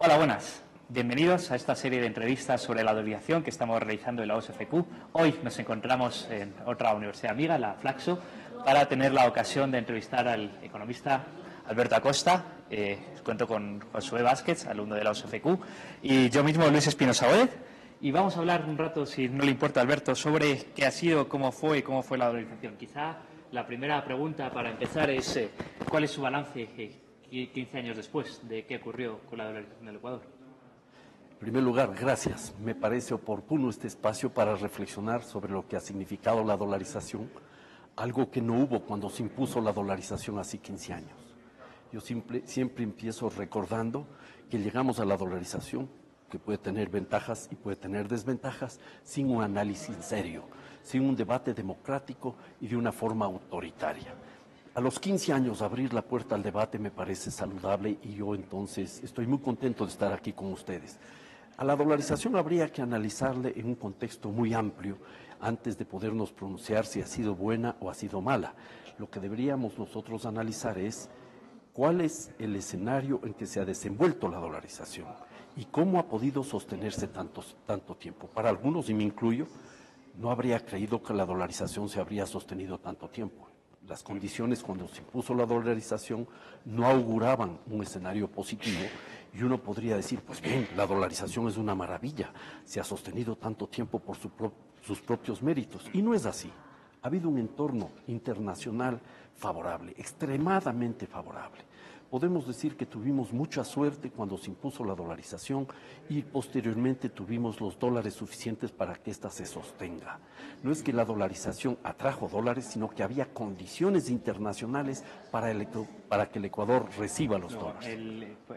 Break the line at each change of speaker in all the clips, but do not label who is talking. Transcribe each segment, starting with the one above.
Hola, buenas. Bienvenidos a esta serie de entrevistas sobre la dolarización que estamos realizando en la OSFQ. Hoy nos encontramos en otra universidad amiga, la Flaxo, para tener la ocasión de entrevistar al economista Alberto Acosta. Cuento con Josué Vázquez, alumno de la OSFQ, y yo mismo, Luis Espinosa Gómez. Y vamos a hablar un rato, si no le importa, Alberto, sobre qué ha sido, cómo fue la dolarización. Quizá la primera pregunta para empezar es ¿cuál es su balance 15 años después de qué ocurrió con la dolarización del Ecuador?
En primer lugar, gracias. Me parece oportuno este espacio para reflexionar sobre lo que ha significado la dolarización, algo que no hubo cuando se impuso la dolarización hace 15 años. Yo siempre empiezo recordando que llegamos a la dolarización, que puede tener ventajas y puede tener desventajas, sin un análisis serio, sin un debate democrático y de una forma autoritaria. A los 15 años abrir la puerta al debate me parece saludable y yo entonces estoy muy contento de estar aquí con ustedes. A la dolarización habría que analizarle en un contexto muy amplio antes de podernos pronunciar si ha sido buena o ha sido mala. Lo que deberíamos nosotros analizar es cuál es el escenario en que se ha desenvuelto la dolarización y cómo ha podido sostenerse tanto tiempo. Para algunos, y me incluyo, no habría creído que la dolarización se habría sostenido tanto tiempo. Las condiciones cuando se impuso la dolarización no auguraban un escenario positivo y uno podría decir, pues bien, la dolarización es una maravilla, se ha sostenido tanto tiempo por sus propios méritos. Y no es así. Ha habido un entorno internacional favorable, extremadamente favorable. Podemos decir que tuvimos mucha suerte cuando se impuso la dolarización y posteriormente tuvimos los dólares suficientes para que ésta se sostenga. No es que la dolarización atrajo dólares, sino que había condiciones internacionales para que el Ecuador reciba los dólares.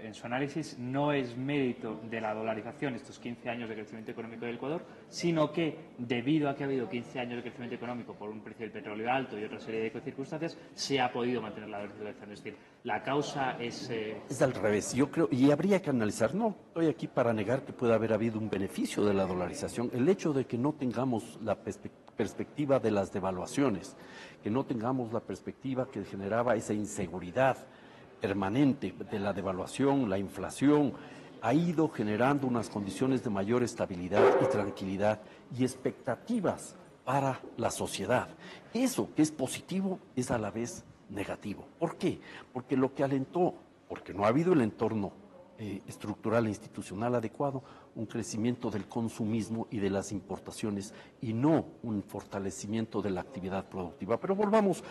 En su análisis no es mérito de la dolarización estos 15 años de crecimiento económico del Ecuador, sino que debido a que ha habido 15 años de crecimiento económico por un precio del petróleo alto y otra serie de circunstancias, se ha podido mantener la dolarización. Es decir, la causa es...
Es al revés, yo creo, y habría que analizar, no estoy aquí para negar que pueda haber habido un beneficio de la dolarización, el hecho de que no tengamos la perspectiva de las devaluaciones, que no tengamos la perspectiva que generaba esa inseguridad permanente de la devaluación, la inflación, ha ido generando unas condiciones de mayor estabilidad y tranquilidad y expectativas para la sociedad. Eso que es positivo es a la vez negativo. ¿Por qué? Porque lo que alentó, porque no ha habido el entorno estructural e institucional adecuado, un crecimiento del consumismo y de las importaciones y no un fortalecimiento de la actividad productiva. Pero volvamos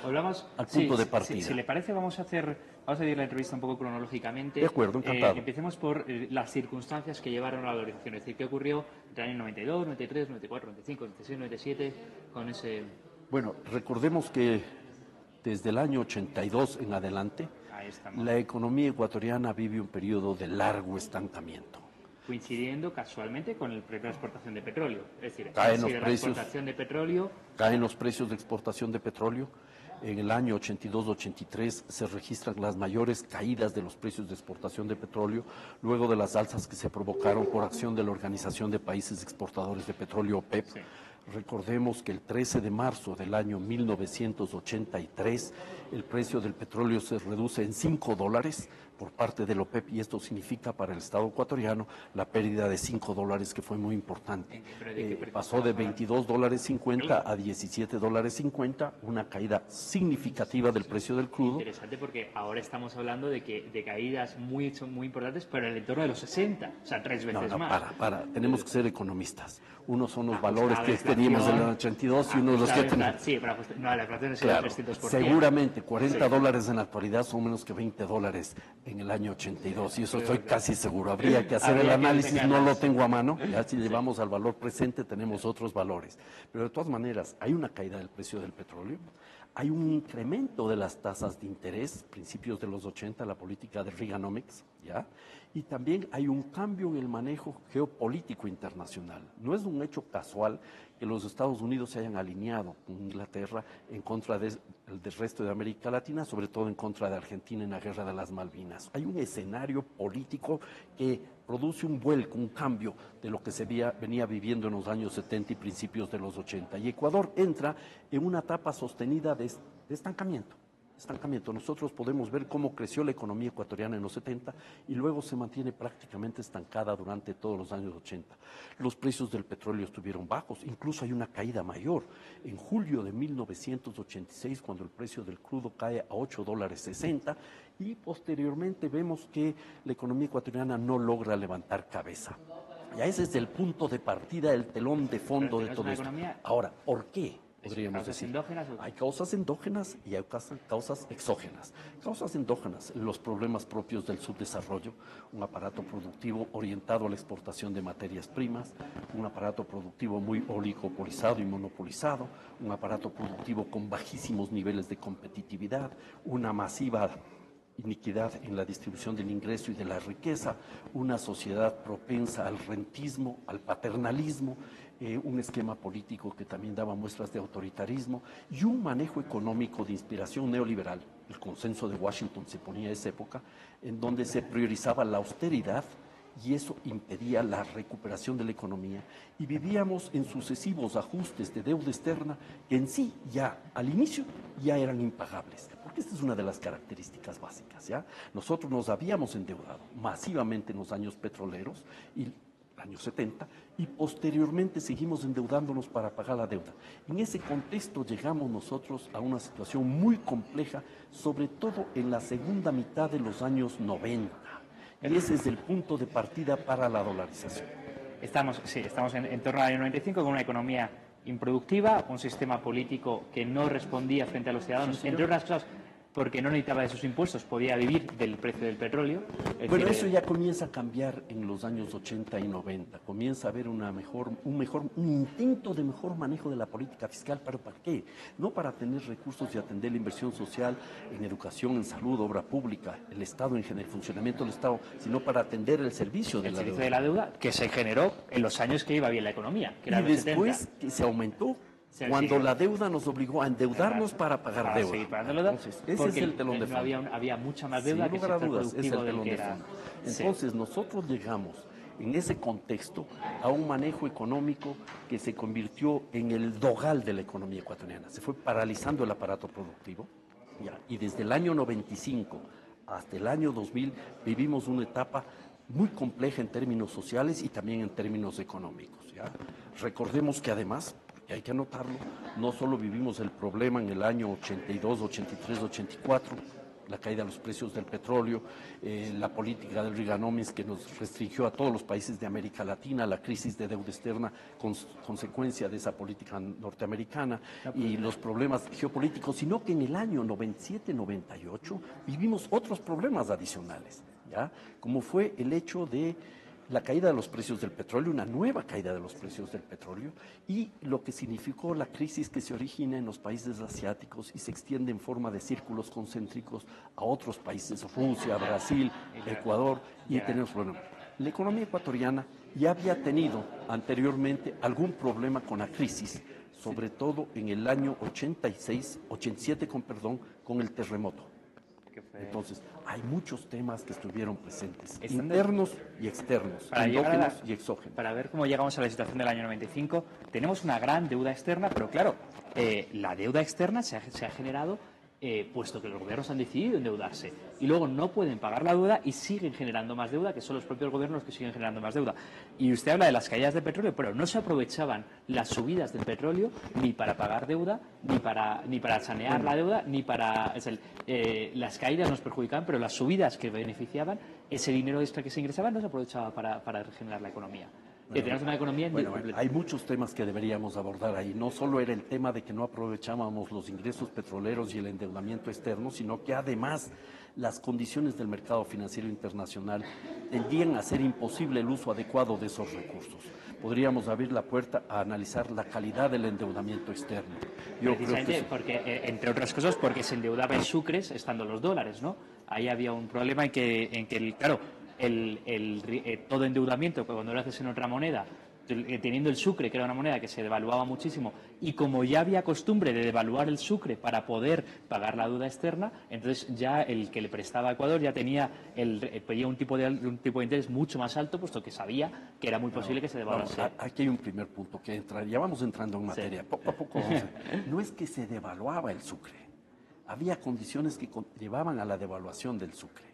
al punto de partida.
Si le parece, vamos a hacer la entrevista un poco cronológicamente.
De acuerdo, encantado.
Empecemos por las circunstancias que llevaron a la dolarización, es decir, qué ocurrió entre el año 92, 93, 94, 95, 96, 97 con ese...
Bueno, recordemos que desde el año 82 en adelante, la economía ecuatoriana vive un periodo de largo estancamiento.
Coincidiendo casualmente con el precio de exportación de petróleo. Es decir,
caen los precios de exportación de petróleo. En el año 82-83 se registran las mayores caídas de los precios de exportación de petróleo, luego de las alzas que se provocaron por acción de la Organización de Países Exportadores de Petróleo, OPEP. Sí. Recordemos que el 13 de marzo del año 1983 el precio del petróleo se reduce en $5 por parte del OPEP y esto significa para el Estado ecuatoriano la pérdida de $5 que fue muy importante. Pasó de $22.50 a $17.50, una caída significativa del precio del crudo.
Interesante porque ahora estamos hablando de caídas muy importantes, pero en el entorno de los 60, o sea, 3 veces más.
Tenemos que ser economistas. Unos son los valores que teníamos en el 82 y unos los que tenemos.
Sí, pero no, la inflación es
claro,
el 300%.
Seguramente $40 en la actualidad son menos que $20 en el año 82 y eso estoy casi seguro. Habría que hacer el análisis, no lo tengo a mano, ya si llevamos al valor presente tenemos otros valores. Pero de todas maneras, hay una caída del precio del petróleo, hay un incremento de las tasas de interés, principios de los 80, la política de Reaganomics, ¿ya? Y también hay un cambio en el manejo geopolítico internacional. No es un hecho casual que los Estados Unidos se hayan alineado con Inglaterra en contra del resto de América Latina, sobre todo en contra de Argentina en la Guerra de las Malvinas. Hay un escenario político que produce un vuelco, un cambio de lo que se venía viviendo en los años 70 y principios de los 80. Y Ecuador entra en una etapa sostenida de estancamiento. estancamiento. Nosotros podemos ver cómo creció la economía ecuatoriana en los 70 y luego se mantiene prácticamente estancada durante todos los años 80. Los precios del petróleo estuvieron bajos, incluso hay una caída mayor. En julio de 1986, cuando el precio del crudo cae a $8.60, y posteriormente vemos que la economía ecuatoriana no logra levantar cabeza. Ya ese es el punto de partida, el telón de fondo de todo esto. Ahora, ¿por qué? Podríamos decir. Hay causas endógenas y hay causas exógenas. Causas endógenas, los problemas propios del subdesarrollo, un aparato productivo orientado a la exportación de materias primas, un aparato productivo muy oligopolizado y monopolizado, un aparato productivo con bajísimos niveles de competitividad, una masiva iniquidad en la distribución del ingreso y de la riqueza, una sociedad propensa al rentismo, al paternalismo, un esquema político que también daba muestras de autoritarismo y un manejo económico de inspiración neoliberal. El consenso de Washington se ponía en esa época, en donde se priorizaba la austeridad y eso impedía la recuperación de la economía y vivíamos en sucesivos ajustes de deuda externa que en sí ya al inicio ya eran impagables, porque esta es una de las características básicas, ¿ya? Nosotros nos habíamos endeudado masivamente en los años petroleros y años 70 y posteriormente seguimos endeudándonos para pagar la deuda. En ese contexto llegamos nosotros a una situación muy compleja, sobre todo en la segunda mitad de los años 90. Y ese es el punto de partida para la dolarización.
Estamos en torno al año 95 con una economía improductiva, un sistema político que no respondía frente a los ciudadanos, sí, entre otras cosas porque no necesitaba de sus impuestos, podía vivir del precio del petróleo.
Bueno, eso ya comienza a cambiar en los años 80 y 90. Comienza a haber un intento de mejor manejo de la política fiscal. ¿Pero para qué? No para tener recursos y atender la inversión social en educación, en salud, obra pública, el Estado en general, el funcionamiento del Estado, sino para atender el servicio de la deuda.
El servicio de la deuda que se generó en los años que iba bien la economía, que era
y después que se aumentó. Cuando la deuda nos obligó a endeudarnos para pagar deuda.
Sí, para deuda.
Entonces, ese es el telón de fondo.
Había mucha más deuda que el sector productivo
es el telón de fondo. Entonces, nosotros llegamos en ese contexto a un manejo económico que se convirtió en el dogal de la economía ecuatoriana. Se fue paralizando el aparato productivo, ¿ya? Y desde el año 95 hasta el año 2000 vivimos una etapa muy compleja en términos sociales y también en términos económicos, ¿ya? Recordemos que además, hay que anotarlo, no solo vivimos el problema en el año 82, 83, 84, la caída de los precios del petróleo, la política del Reaganomics que nos restringió a todos los países de América Latina, la crisis de deuda externa, consecuencia de esa política norteamericana y los problemas geopolíticos, sino que en el año 97-98 vivimos otros problemas adicionales, ¿ya? Como fue el hecho de la caída de los precios del petróleo, una nueva caída de los precios del petróleo y lo que significó la crisis que se origina en los países asiáticos y se extiende en forma de círculos concéntricos a otros países, Rusia, Brasil, Ecuador, y tenemos problemas. La economía ecuatoriana ya había tenido anteriormente algún problema con la crisis, sobre todo en el año 87, con el terremoto. Entonces, hay muchos temas que estuvieron presentes, internos y externos, endógenos y exógenos.
Para ver cómo llegamos a la situación del año 95, tenemos una gran deuda externa, pero claro, la deuda externa se ha generado puesto que los gobiernos han decidido endeudarse y luego no pueden pagar la deuda y siguen generando más deuda, que son los propios gobiernos los que siguen generando más deuda. Y usted habla de las caídas de petróleo, pero no se aprovechaban las subidas del petróleo ni para pagar deuda, ni para sanear la deuda, ni para... las caídas nos perjudicaban, pero las subidas que beneficiaban, ese dinero extra que se ingresaba no se aprovechaba para regenerar la economía. Tenemos una economía
hay muchos temas que deberíamos abordar ahí. No solo era el tema de que no aprovechábamos los ingresos petroleros y el endeudamiento externo, sino que además las condiciones del mercado financiero internacional tendían a hacer imposible el uso adecuado de esos recursos. Podríamos abrir la puerta a analizar la calidad del endeudamiento externo.
Precisamente porque, entre otras cosas, porque se endeudaba en sucres estando los dólares, ¿no? Ahí había un problema en que claro, todo endeudamiento, cuando lo haces en otra moneda, teniendo el sucre, que era una moneda que se devaluaba muchísimo, y como ya había costumbre de devaluar el sucre para poder pagar la deuda externa, entonces ya el que le prestaba a Ecuador ya pedía un tipo de interés mucho más alto, puesto que sabía que era muy posible que se devaluase.
Aquí hay un primer punto que ya vamos entrando en materia. Sí. Poco a poco no es que se devaluaba el sucre. había condiciones que llevaban a la devaluación del Sucre.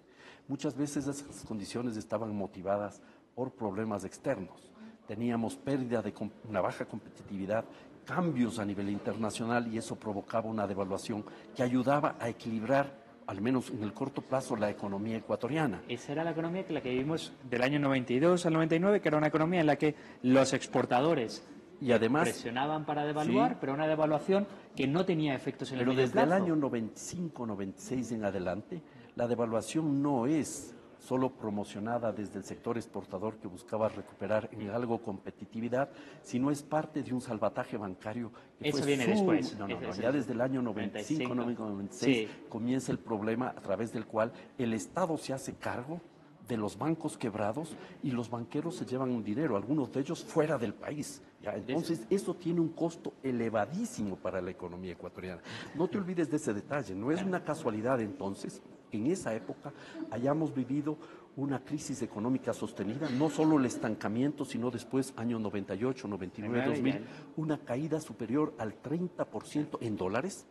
Muchas veces esas condiciones estaban motivadas por problemas externos. Teníamos pérdida de una baja competitividad, cambios a nivel internacional, y eso provocaba una devaluación que ayudaba a equilibrar, al menos en el corto plazo, la economía ecuatoriana.
Esa era la economía que la que vivimos del año 92 al 99, que era una economía en la que los exportadores
y además
presionaban para devaluar, sí, pero una devaluación que no tenía efectos en el medio plazo.
Pero desde el año 95-96 en adelante, la devaluación no es solo promocionada desde el sector exportador que buscaba recuperar en algo competitividad, sino es parte de un salvataje bancario que
eso viene después.
Ya desde el año 95-96 sí, comienza el problema a través del cual el Estado se hace cargo de los bancos quebrados y los banqueros se llevan un dinero, algunos de ellos fuera del país. ¿Ya? Entonces, eso tiene un costo elevadísimo para la economía ecuatoriana. No te olvides de ese detalle. No es una casualidad, entonces, que en esa época hayamos vivido una crisis económica sostenida, no solo el estancamiento, sino después, año 98, 99, 2000, una caída superior al 30% en dólares.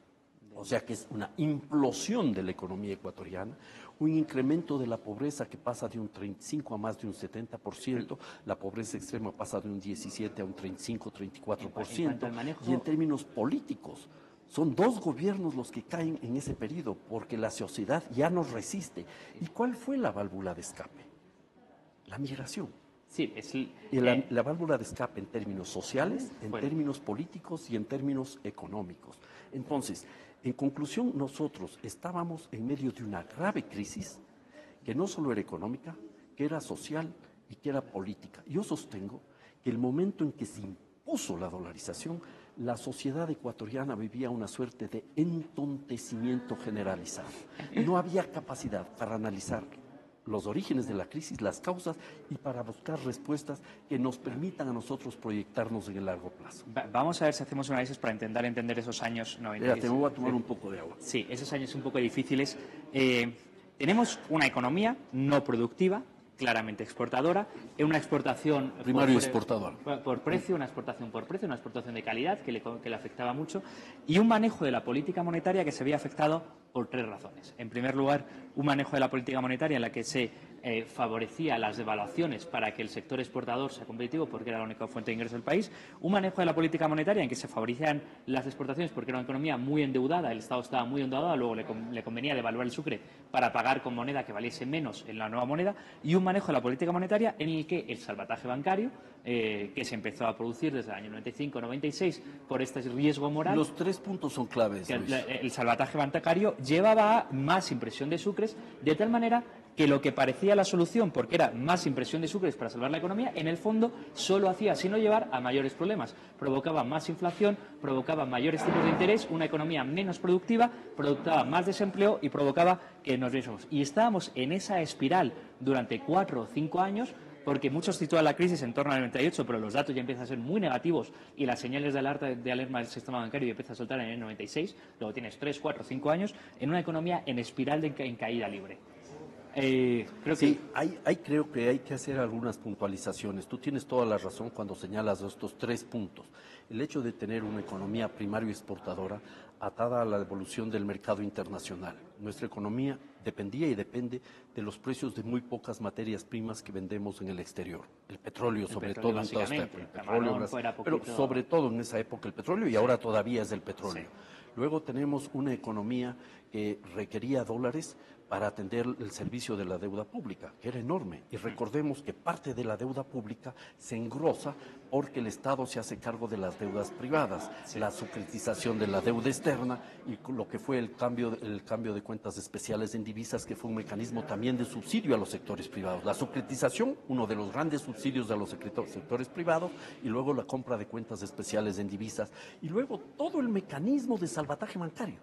O sea que es una implosión de la economía ecuatoriana, un incremento de la pobreza que pasa de un 35 a más de un 70%, la pobreza extrema pasa de un 17 a un 35, 34%, y en términos políticos, son dos gobiernos los que caen en ese periodo, porque la sociedad ya no resiste. ¿Y cuál fue la válvula de escape? La migración.
Sí,
la válvula de escape en términos sociales, en términos políticos y en términos económicos. Entonces, en conclusión, nosotros estábamos en medio de una grave crisis que no solo era económica, que era social y que era política. Yo sostengo que el momento en que se impuso la dolarización, la sociedad ecuatoriana vivía una suerte de entontecimiento generalizado. No había capacidad para analizar los orígenes de la crisis, las causas, y para buscar respuestas que nos permitan a nosotros proyectarnos en el largo plazo.
Vamos a ver si hacemos un análisis para entender esos años 90.
Te voy a tomar un poco de agua.
Sí, esos años un poco difíciles. Tenemos una economía no productiva, claramente exportadora, en una exportación
primario exportador
por precio, una exportación por precio, una exportación de calidad que le afectaba mucho, y un manejo de la política monetaria que se había afectado por tres razones. En primer lugar, un manejo de la política monetaria en la que se favorecía las devaluaciones para que el sector exportador sea competitivo porque era la única fuente de ingreso del país, un manejo de la política monetaria en que se favorecían las exportaciones porque era una economía muy endeudada, el Estado estaba muy endeudado, luego le convenía devaluar el sucre para pagar con moneda que valiese menos en la nueva moneda, y un manejo de la política monetaria en el que el salvataje bancario, que se empezó a producir desde el año 95-96 por este riesgo moral.
Los tres puntos son claves.
El salvataje bancario llevaba a más impresión de sucres, de tal manera que lo que parecía la solución, porque era más impresión de sucres para salvar la economía, en el fondo solo hacía sino llevar a mayores problemas. Provocaba más inflación, provocaba mayores tipos de interés, una economía menos productiva, provocaba más desempleo y provocaba que nos viésemos. Y estábamos en esa espiral durante 4 o 5 años, porque muchos sitúan la crisis en torno al 98, pero los datos ya empiezan a ser muy negativos y las señales de alerta del sistema bancario empiezan a soltar en el 96, luego tienes 3, 4, 5 años en una economía en espiral en caída libre.
Creo que hay que hacer algunas puntualizaciones. Tú tienes toda la razón cuando señalas estos tres puntos. El hecho de tener una economía primario exportadora atada a la evolución del mercado internacional. Nuestra economía dependía y depende de los precios de muy pocas materias primas que vendemos en el exterior. El petróleo, sobre todo en toda esta época. Pero sobre todo en esa época el petróleo, y ahora todavía es el petróleo. Sí. Luego tenemos una economía que requería dólares para atender el servicio de la deuda pública, que era enorme. Y recordemos que parte de la deuda pública se engrosa porque el Estado se hace cargo de las deudas privadas, la sucretización de la deuda externa y lo que fue el cambio de cuentas especiales en divisas, que fue un mecanismo también de subsidio a los sectores privados. La sucretización, uno de los grandes subsidios a los sectores privados, y luego la compra de cuentas especiales en divisas, y luego todo el mecanismo de salvataje bancario.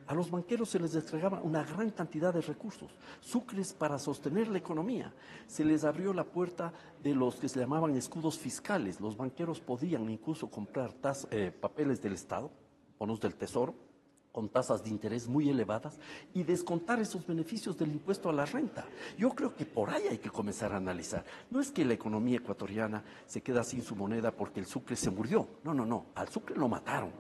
A los banqueros se les entregaba una gran cantidad de recursos, sucres para sostener la economía. Se les abrió la puerta de los que se llamaban escudos fiscales. Los banqueros podían incluso comprar papeles del Estado, bonos del Tesoro, con tasas de interés muy elevadas y descontar esos beneficios del impuesto a la renta. Yo creo que por ahí hay que comenzar a analizar. No es que la economía ecuatoriana se queda sin su moneda porque el Sucre se murió. No, no, no. Al Sucre lo mataron.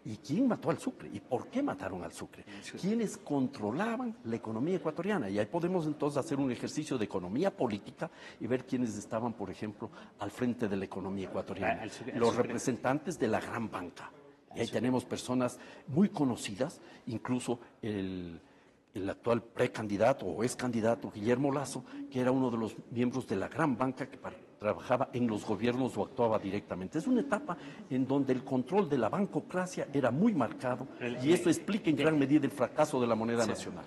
¿Y quién mató al Sucre? ¿Y por qué mataron al Sucre? ¿Quiénes controlaban la economía ecuatoriana? Y ahí podemos entonces hacer un ejercicio de economía política y ver quiénes estaban, por ejemplo, al frente de la economía ecuatoriana. Los representantes de la gran banca. Y ahí tenemos personas muy conocidas, incluso el actual precandidato o ex candidato Guillermo Lasso, que era uno de los miembros de la gran banca que trabajaba en los gobiernos o actuaba directamente. Es una etapa en donde el control de la bancocracia era muy marcado y eso explica en gran medida el fracaso de la moneda nacional.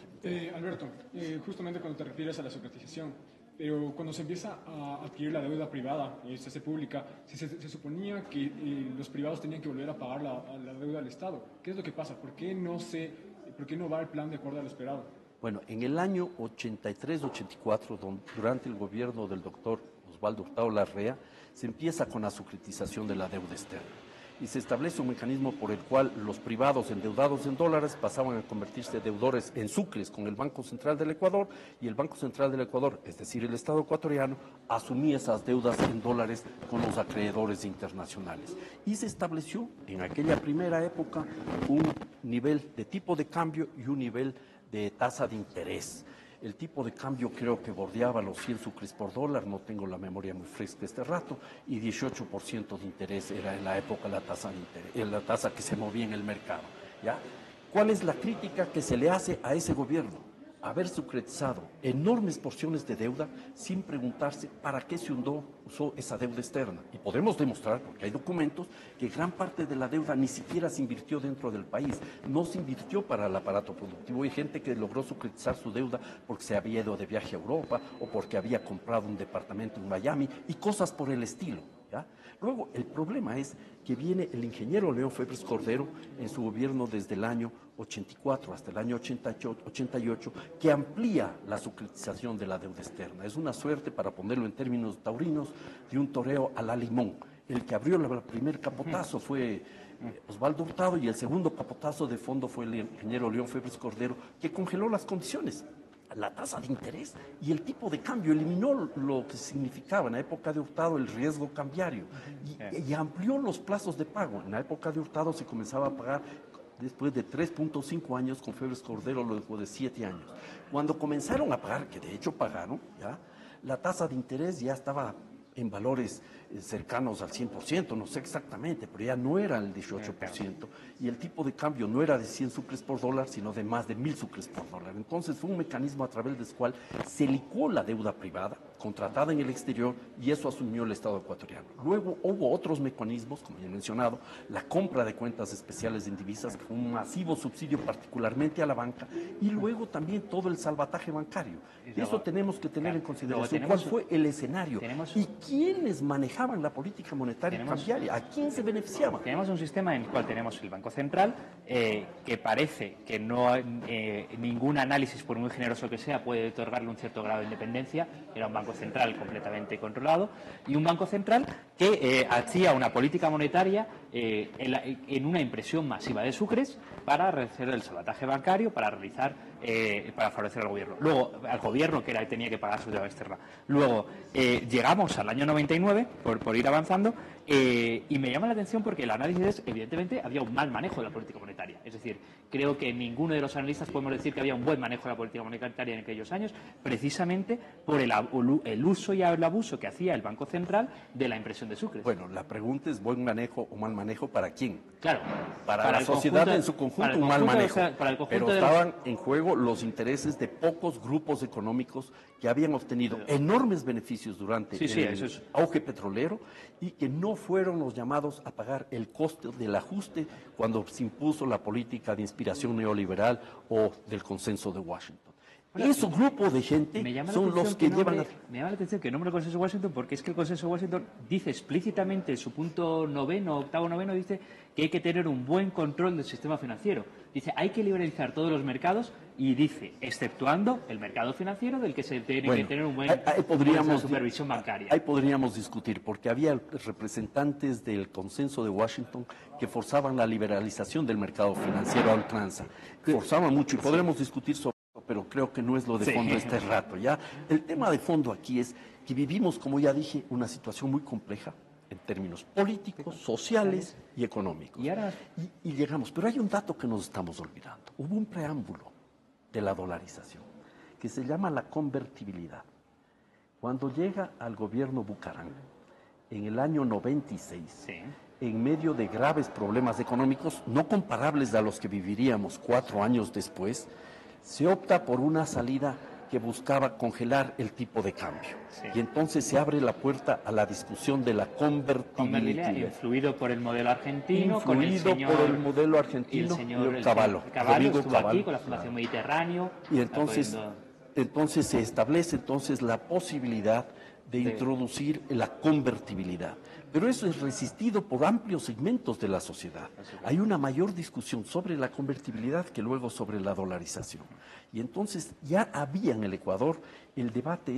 Alberto, justamente cuando te refieres a la socratización, pero cuando se empieza a adquirir la deuda privada y se hace pública, se suponía que los privados tenían que volver a pagar la deuda al Estado. ¿Qué es lo que pasa? ¿Por qué no va el plan de acuerdo a lo esperado?
Bueno, en el año 83-84, durante el gobierno del doctor Osvaldo Hurtado Larrea, se empieza con la sucretización de la deuda externa y se establece un mecanismo por el cual los privados endeudados en dólares pasaban a convertirse deudores en sucres con el Banco Central del Ecuador y el Banco Central del Ecuador, es decir, el Estado ecuatoriano, asumía esas deudas en dólares con los acreedores internacionales. Y se estableció en aquella primera época un nivel de tipo de cambio y un nivel de tasa de interés. El tipo de cambio creo que bordeaba los 100 sucres por dólar, no tengo la memoria muy fresca este rato, y 18% de interés era en la época la tasa de interés, la tasa que se movía en el mercado. ¿Ya? ¿Cuál es la crítica que se le hace a ese gobierno? Haber sucretizado enormes porciones de deuda sin preguntarse para qué se usó esa deuda externa. Y podemos demostrar, porque hay documentos, que gran parte de la deuda ni siquiera se invirtió dentro del país, no se invirtió para el aparato productivo. Hay gente que logró sucretizar su deuda porque se había ido de viaje a Europa o porque había comprado un departamento en Miami y cosas por el estilo. ¿Ya? Luego, el problema es que viene el ingeniero León Febres Cordero en su gobierno desde el año 84 hasta el año 88, que amplía la sucretización de la deuda externa. Es una suerte, para ponerlo en términos taurinos, de un toreo a la limón. El que abrió el primer capotazo fue Osvaldo Hurtado y el segundo capotazo de fondo fue el ingeniero León Febres Cordero, que congeló las condiciones, la tasa de interés y el tipo de cambio, eliminó lo que significaba en la época de Hurtado el riesgo cambiario y amplió los plazos de pago. En la época de Hurtado se comenzaba a pagar después de 3.5 años, con Febres Cordero lo dejó de 7 años. Cuando comenzaron a pagar, que de hecho pagaron, ¿ya? La tasa de interés ya estaba en valores cercanos al 100%, no sé exactamente, pero ya no era el 18%, y el tipo de cambio no era de 100 sucres por dólar, sino de más de 1000 sucres por dólar. Entonces fue un mecanismo a través del cual se licuó la deuda privada, contratada en el exterior, y eso asumió el Estado ecuatoriano. Luego hubo otros mecanismos, como ya he mencionado, la compra de cuentas especiales en divisas, que fue un masivo subsidio particularmente a la banca, y luego también todo el salvataje bancario. Eso tenemos que tener en consideración. ¿Cuál fue el escenario? ¿Y quiénes manejaban la política monetaria y cambiaria? ¿A quién se beneficiaba?
Tenemos un sistema en el cual tenemos el Banco Central, que parece que no ningún análisis, por muy generoso que sea, puede otorgarle un cierto grado de independencia. Era un Banco Central completamente controlado, y un Banco Central que hacía una política monetaria en una impresión masiva de sucres para realizar el salvataje bancario, para favorecer al gobierno. Luego, al gobierno que tenía que pagar su deuda externa. Luego, llegamos al año 99, por ir avanzando, y me llama la atención porque el análisis es, evidentemente, había un mal manejo de la política monetaria. Es decir, creo que ninguno de los analistas podemos decir que había un buen manejo de la política monetaria en aquellos años, precisamente por el uso y el abuso que hacía el Banco Central de la impresión de sucres.
Bueno, la pregunta es buen manejo o mal manejo ¿para quién?
Claro.
Para la sociedad en su conjunto, un mal manejo. Pero estaban en juego los intereses de pocos grupos económicos que habían obtenido enormes beneficios durante el auge petrolero y que no fueron los llamados a pagar el coste del ajuste cuando se impuso la política de inspiración neoliberal o del consenso de Washington. Esos grupos de gente son los que llevan...
Me llama la atención que nombre el Consenso de Washington, porque es que el Consenso de Washington dice explícitamente en su punto octavo noveno, dice que hay que tener un buen control del sistema financiero. Dice, hay que liberalizar todos los mercados y dice, exceptuando el mercado financiero del que se tiene que tener un buen supervisión bancaria.
Ahí podríamos discutir, porque había representantes del Consenso de Washington que forzaban la liberalización del mercado financiero a ultranza. Forzaban mucho y podremos discutir sobre eso, pero creo que no es lo de fondo este rato, ¿ya? El tema de fondo aquí es que vivimos, como ya dije, una situación muy compleja en términos políticos, sociales y económicos. Y llegamos, pero hay un dato que nos estamos olvidando. Hubo un preámbulo de la dolarización que se llama la convertibilidad. Cuando llega al gobierno Bucaram, en el año 96, en medio de graves problemas económicos, no comparables a los que viviríamos 4 años después, se opta por una salida que buscaba congelar el tipo de cambio. Y entonces se abre la puerta a la discusión de la convertibilidad.
Influido por el modelo argentino,
por el modelo argentino y el señor Cavallo.
Estuvo aquí con la Fundación Mediterráneo.
Y entonces se establece la posibilidad de introducir la convertibilidad. Pero eso es resistido por amplios segmentos de la sociedad. Hay una mayor discusión sobre la convertibilidad que luego sobre la dolarización. Y entonces ya había en el Ecuador el debate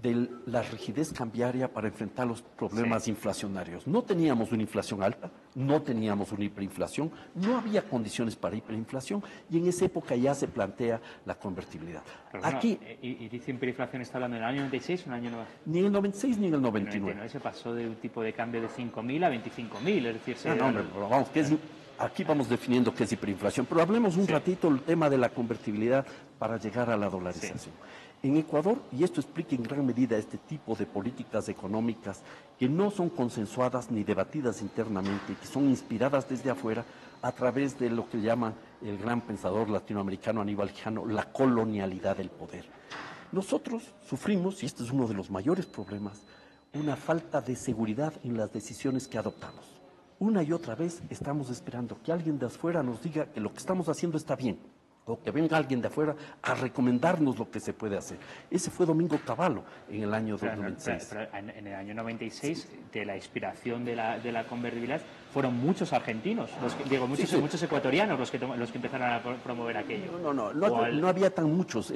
de la rigidez cambiaria para enfrentar los problemas inflacionarios. No teníamos una inflación alta, no teníamos una hiperinflación, no había condiciones para hiperinflación y en esa época ya se plantea la convertibilidad.
Pero bueno, aquí, y dice hiperinflación, ¿está hablando en el año 96 o en el año 90?
Ni en el 96 ni en el 99.
Se pasó de un tipo de cambio de 5.000 a 25.000, es decir...
pero vamos, aquí vamos definiendo qué es hiperinflación, pero hablemos un ratito del tema de la convertibilidad para llegar a la dolarización. En Ecuador, y esto explica en gran medida este tipo de políticas económicas que no son consensuadas ni debatidas internamente, que son inspiradas desde afuera a través de lo que llama el gran pensador latinoamericano Aníbal Quijano, la colonialidad del poder. Nosotros sufrimos, y este es uno de los mayores problemas, una falta de seguridad en las decisiones que adoptamos. Una y otra vez estamos esperando que alguien de afuera nos diga que lo que estamos haciendo está bien, o que venga alguien de afuera a recomendarnos lo que se puede hacer. Ese fue Domingo Cavallo en el año 96.
Pero en el año 96, de la inspiración de la convertibilidad, fueron muchos argentinos, muchos ecuatorianos los que empezaron a promover aquello.
No había tan muchos.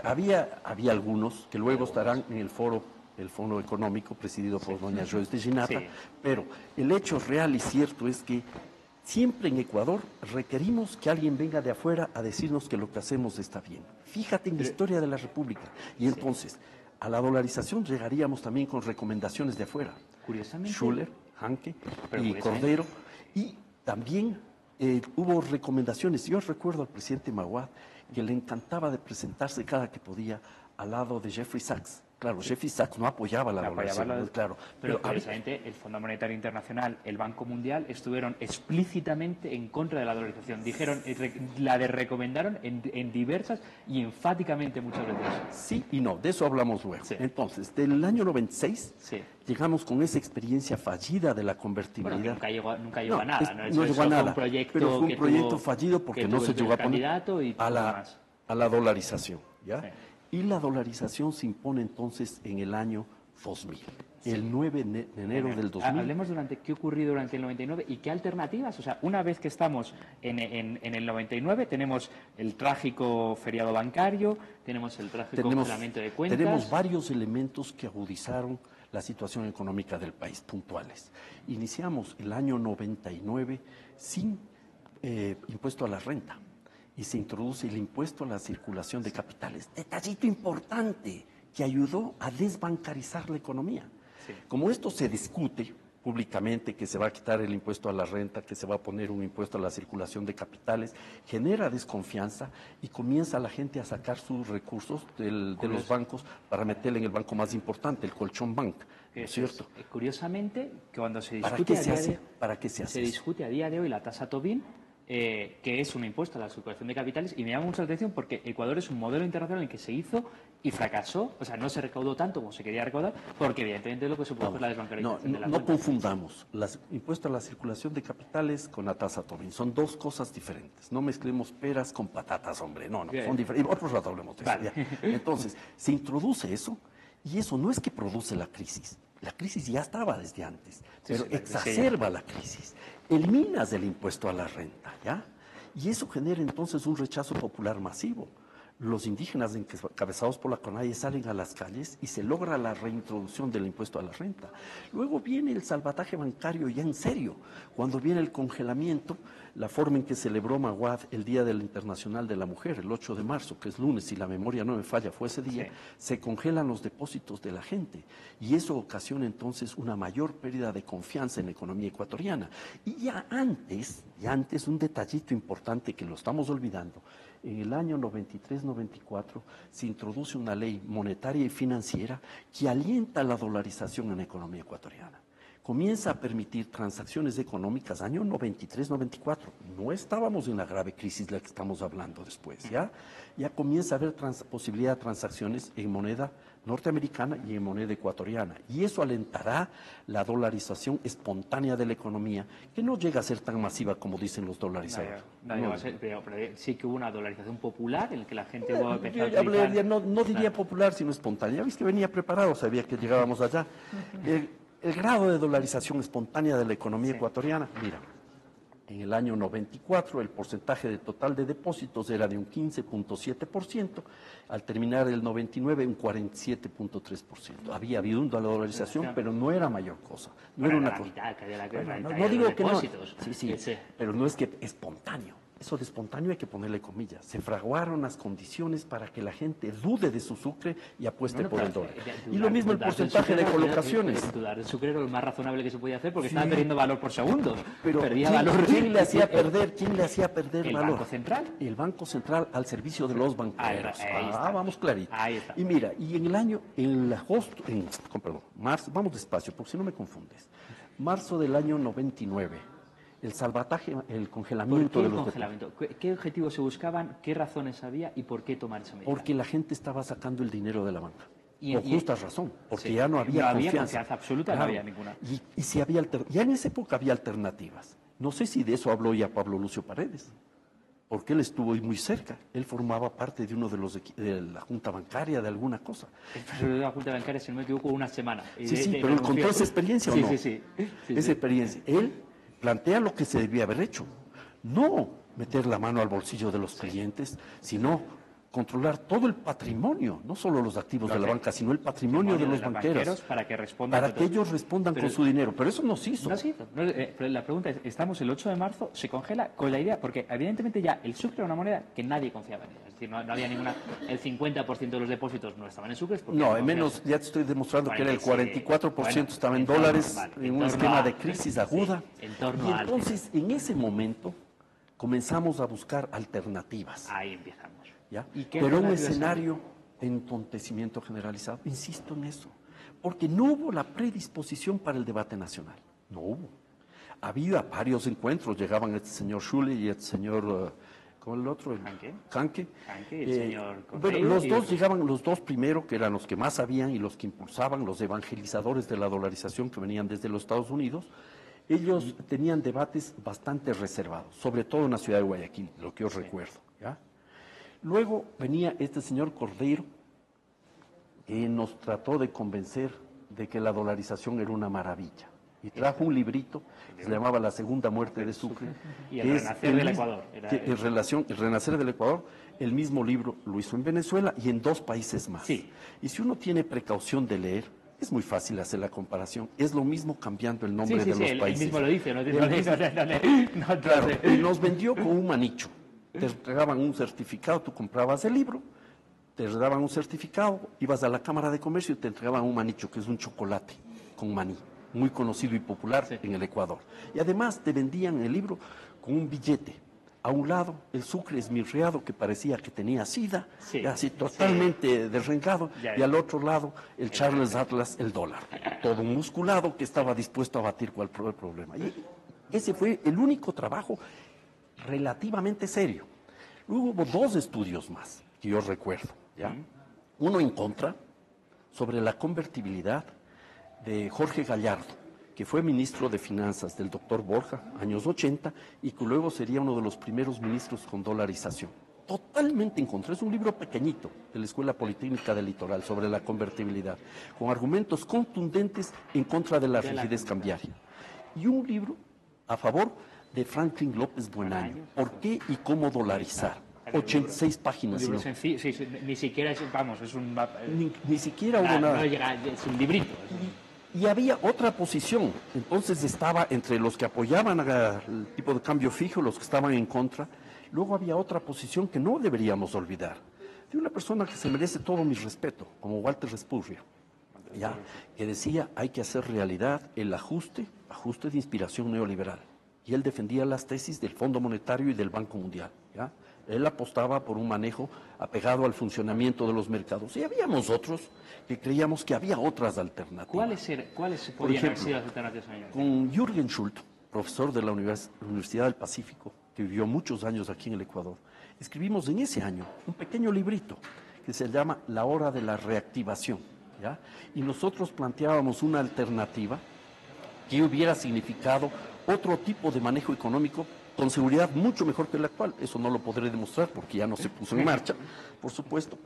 Había algunos que luego estarán en el Fondo Económico presidido por doña Joyce de Ginata, pero el hecho real y cierto es que siempre en Ecuador requerimos que alguien venga de afuera a decirnos que lo que hacemos está bien. Fíjate en la historia de la República. Y entonces, a la dolarización llegaríamos también con recomendaciones de afuera.
Curiosamente.
Schuller, Hanke y Cordero. Y también hubo recomendaciones. Yo recuerdo al presidente Maguad que le encantaba de presentarse cada que podía al lado de Jeffrey Sachs. Claro, Jeffrey Sachs no apoyaba la dolarización, claro.
Pero precisamente el Fondo Monetario Internacional, el Banco Mundial, estuvieron explícitamente en contra de la dolarización. Dijeron, recomendaron en diversas y enfáticamente muchas veces.
Sí y no, de eso hablamos luego. Entonces, del año 96 llegamos con esa experiencia fallida de la convertibilidad.
Bueno, nunca llegó a nada.
No llegó a nada, pero fue un proyecto fallido porque no se llegó a poner a la dolarización, ¿ya? Y la dolarización se impone entonces en el año 2000, el 9 de enero del 2000.
Hablemos qué ocurrió durante el 99 y qué alternativas. O sea, una vez que estamos en el 99, tenemos el trágico feriado bancario, tenemos el trágico congelamiento de cuentas.
Tenemos varios elementos que agudizaron la situación económica del país, puntuales. Iniciamos el año 99 sin impuesto a la renta. Y se introduce el impuesto a la circulación de capitales. Detallito importante que ayudó a desbancarizar la economía. Como esto se discute públicamente, que se va a quitar el impuesto a la renta, que se va a poner un impuesto a la circulación de capitales, genera desconfianza y comienza la gente a sacar sus recursos de los bancos para meterle en el banco más importante, el Colchón Bank. ¿No es cierto?
Curiosamente, cuando se discute
¿Para qué se hace?
Se discute a día de hoy la tasa Tobin. que es un impuesto a la circulación de capitales, y me llama mucho la atención porque Ecuador es un modelo internacional en el que se hizo y fracasó, o sea, no se recaudó tanto como se quería recaudar, porque evidentemente lo que supuso es la desbancarización de la
no
cuenta.
confundamos impuesto a la circulación de capitales con la tasa Tobin. Son dos cosas diferentes. No mezclemos peras con patatas, hombre. No, son diferentes. Otro rato hablemos de eso.
Vale.
Entonces, se introduce eso, y eso no es que produce la crisis. La crisis ya estaba desde antes, pero exacerba la crisis. Eliminas el impuesto a la renta, ¿ya? Y eso genera entonces un rechazo popular masivo. Los indígenas encabezados por la CONAIE salen a las calles y se logra la reintroducción del impuesto a la renta. Luego viene el salvataje bancario ya en serio, cuando viene el congelamiento, la forma en que celebró Maguad el Día del Internacional de la Mujer, el 8 de marzo, que es lunes, si la memoria no me falla, fue ese día, se congelan los depósitos de la gente, y eso ocasiona entonces una mayor pérdida de confianza en la economía ecuatoriana. Y ya antes, un detallito importante que lo estamos olvidando, en el año 93-94 se introduce una ley monetaria y financiera que alienta la dolarización en la economía ecuatoriana. Comienza a permitir transacciones económicas, año 93-94. No estábamos en la grave crisis de la que estamos hablando después, ¿ya? Ya comienza a haber posibilidad de transacciones en moneda norteamericana y en moneda ecuatoriana. Y eso alentará la dolarización espontánea de la economía, que no llega a ser tan masiva como dicen los dolarizadores.
Pero sí que hubo una dolarización popular en la que la gente empezó a utilizar...
No diría popular, sino espontánea. Ya viste que venía preparado, sabía que llegábamos allá. El grado de dolarización espontánea de la economía ecuatoriana, mira, en el año 94 el porcentaje del total de depósitos era de un 15.7%, al terminar el 99 un 47.3%. Había habido una dolarización, pero no era mayor cosa. No era una cosa. No digo que no. Sí, pero no es que espontáneo. Eso de espontáneo hay que ponerle comillas. Se fraguaron las condiciones para que la gente dude de su sucre y apueste por el dólar. Y lo mismo el porcentaje de colocaciones.
Dudar del sucre era lo más razonable que se podía hacer porque estaba perdiendo valor por segundo.
Pero
perdía valor.
¿Quién le hacía perder valor?
¿El Banco Central?
El Banco Central al servicio de los banqueros. Vamos clarito.
Ahí está.
Y mira, y en marzo, vamos despacio porque si no me confundes. Marzo del año 99. El salvataje, el congelamiento de los
congelamiento? ¿Qué objetivos se buscaban, qué razones había y por qué tomar esa medida?
Porque la gente estaba sacando el dinero de la banca. Por justa razón, porque ya no había confianza
absoluta, no había ninguna.
Y si había ya en esa época había alternativas. No sé si de eso habló ya Pablo Lucio Paredes, porque él estuvo muy cerca. Él formaba parte de uno de la Junta Bancaria, de alguna cosa.
Pero de la Junta Bancaria, si no me equivoco, una semana.
Pero él contó esa experiencia, ¿o no?
Sí.
Esa experiencia. Él plantea lo que se debía haber hecho, no meter la mano al bolsillo de los clientes, sino controlar todo el patrimonio, no solo los activos de la banca, sino el patrimonio de los banqueros,
para que
ellos respondan con su dinero. Pero eso no se hizo.
No se hizo. Pero la pregunta es, estamos el 8 de marzo, se congela con la idea, porque evidentemente ya el sucre era una moneda que nadie confiaba en ella. Es decir, no había ninguna, el 50% de los depósitos no estaban en sucres.
No, en menos, ya te estoy demostrando que era el 44% estaba en dólares, en un esquema de crisis aguda. Y entonces, en ese momento, comenzamos a buscar alternativas.
Ahí empezamos.
¿Ya? Pero un escenario de entontecimiento generalizado, insisto en eso, porque no hubo la predisposición para el debate nacional, no hubo. Había varios encuentros, llegaban este señor Schule y este señor, ¿cómo el otro? Canque.
El señor
Bueno, los dos llegaban, los dos primero, que eran los que más sabían y los que impulsaban, los evangelizadores de la dolarización que venían desde los Estados Unidos. Ellos tenían debates bastante reservados, sobre todo en la ciudad de Guayaquil, lo que yo recuerdo, ¿ya? Luego venía este señor Cordero, que nos trató de convencer de que la dolarización era una maravilla. Y trajo un librito que se llamaba La Segunda Muerte de Sucre.
Y el Renacer del Ecuador.
El Renacer del Ecuador, el mismo libro lo hizo en Venezuela y en 2 países más.
Sí.
Y si uno tiene precaución de leer, es muy fácil hacer la comparación. Es lo mismo cambiando el nombre de los países.
Él mismo lo dice.
Y nos vendió con un manicho. Te entregaban un certificado, tú comprabas el libro, te daban un certificado, ibas a la Cámara de Comercio y te entregaban un manicho, que es un chocolate con maní, muy conocido y popular en el Ecuador. Y además te vendían el libro con un billete. A un lado, el sucre esmirriado que parecía que tenía sida, así totalmente derrengado, y al otro lado, el Charles Atlas, el dólar, todo musculado que estaba dispuesto a batir cualquier problema. Y ese fue el único trabajo relativamente serio. Luego hubo dos estudios más que yo recuerdo, ¿ya? Uno en contra, sobre la convertibilidad de Jorge Gallardo, que fue ministro de Finanzas del doctor Borja, años 80, y que luego sería uno de los primeros ministros con dolarización. Totalmente en contra. Es un libro pequeñito de la Escuela Politécnica del Litoral sobre la convertibilidad, con argumentos contundentes en contra de la rigidez cambiaria. Y un libro a favor de Franklin López Buenaño, ¿por qué y cómo dolarizar? 86 páginas.
Un libro sencillo, sí, ni siquiera es, vamos, es un...
Ni siquiera hubo nada.
No llega, es un librito.
Y había otra posición, entonces estaba entre los que apoyaban el tipo de cambio fijo, los que estaban en contra. Luego había otra posición que no deberíamos olvidar, de una persona que se merece todo mi respeto, como Walter Respurria, ¿ya? Que decía, hay que hacer realidad el ajuste de inspiración neoliberal. Y él defendía las tesis del Fondo Monetario y del Banco Mundial, ¿ya? Él apostaba por un manejo apegado al funcionamiento de los mercados. Y habíamos otros que creíamos que había otras alternativas.
¿Cuáles podrían haber sido las alternativas?
Con Jürgen Schult, profesor de la Universidad del Pacífico, que vivió muchos años aquí en el Ecuador, escribimos en ese año un pequeño librito que se llama La hora de la reactivación, ¿ya? Y nosotros planteábamos una alternativa que hubiera significado otro tipo de manejo económico con seguridad mucho mejor que el actual. Eso no lo podré demostrar porque ya no se puso en marcha, por supuesto.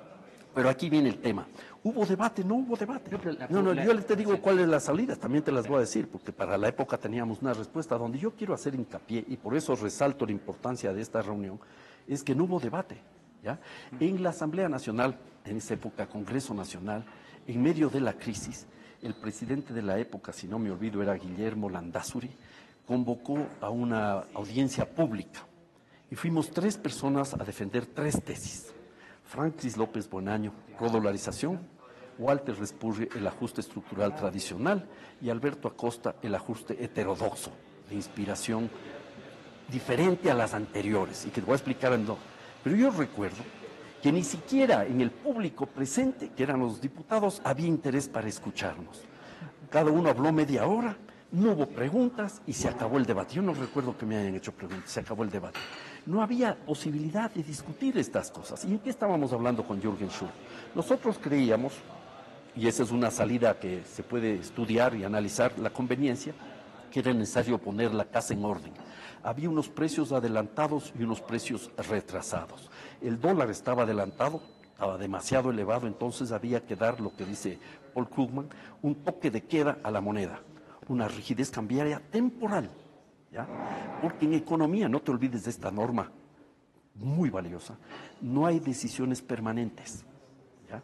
Pero aquí viene el tema. ¿Hubo debate? No hubo debate. No, yo te digo cuál es la salida, también te las voy a decir, porque para la época teníamos una respuesta donde yo quiero hacer hincapié, y por eso resalto la importancia de esta reunión, es que no hubo debate, ¿ya? En la Asamblea Nacional, en esa época, Congreso Nacional, en medio de la crisis, el presidente de la época, si no me olvido, era Guillermo Landázuri, convocó a una audiencia pública y fuimos 3 personas a defender 3 tesis. Francis López Buenaño, rodolarización; Walter Respurri, el ajuste estructural tradicional; y Alberto Acosta, el ajuste heterodoxo, de inspiración diferente a las anteriores, y que te voy a explicar en dos. Pero yo recuerdo que ni siquiera en el público presente, que eran los diputados, había interés para escucharnos. Cada uno habló media hora, no hubo preguntas y se acabó el debate. Yo no recuerdo que me hayan hecho preguntas, se acabó el debate. No había posibilidad de discutir estas cosas. ¿Y en qué estábamos hablando con Jürgen Schult? Nosotros creíamos, y esa es una salida que se puede estudiar y analizar la conveniencia, que era necesario poner la casa en orden. Había unos precios adelantados y unos precios retrasados. El dólar estaba adelantado, estaba demasiado elevado, entonces había que dar, lo que dice Paul Krugman, un toque de queda a la moneda, una rigidez cambiaria temporal, ¿ya? Porque en economía, no te olvides de esta norma muy valiosa, no hay decisiones permanentes, ¿ya?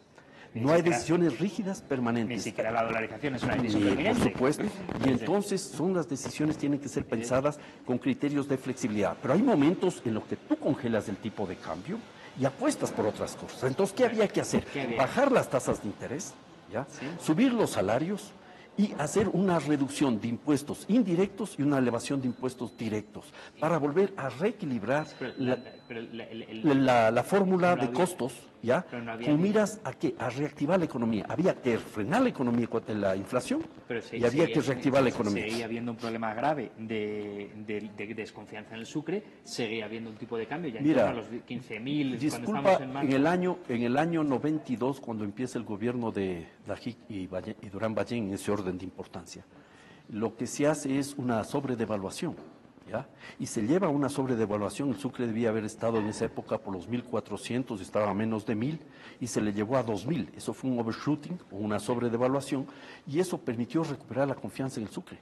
No hay decisiones rígidas permanentes.
Ni siquiera la dolarización es una decisión permanente.
Por supuesto, y entonces las decisiones tienen que ser pensadas con criterios de flexibilidad. Pero hay momentos en los que tú congelas el tipo de cambio y apuestas por otras cosas. Entonces, ¿qué había que hacer? Bajar las tasas de interés, ¿ya? ¿Sí? Subir los salarios y hacer una reducción de impuestos indirectos y una elevación de impuestos directos para volver a reequilibrar la fórmula de costos, ¿ya? Con miras a qué, a reactivar la economía. Había que frenar la economía contra la inflación y había que reactivar la economía.
Seguía habiendo un problema grave de desconfianza en el sucre, seguía habiendo un tipo de cambio, ya en torno a los 15.000.
Disculpa, en el año 92, cuando empieza el gobierno de Lajic y Durán Ballén, en ese orden de importancia, lo que se hace es una sobredevaluación, ¿ya? Y se lleva una sobredevaluación. El sucre debía haber estado en esa época por los 1.400, estaba a menos de 1.000 y se le llevó a 2.000. Eso fue un overshooting o una sobredevaluación y eso permitió recuperar la confianza en el sucre.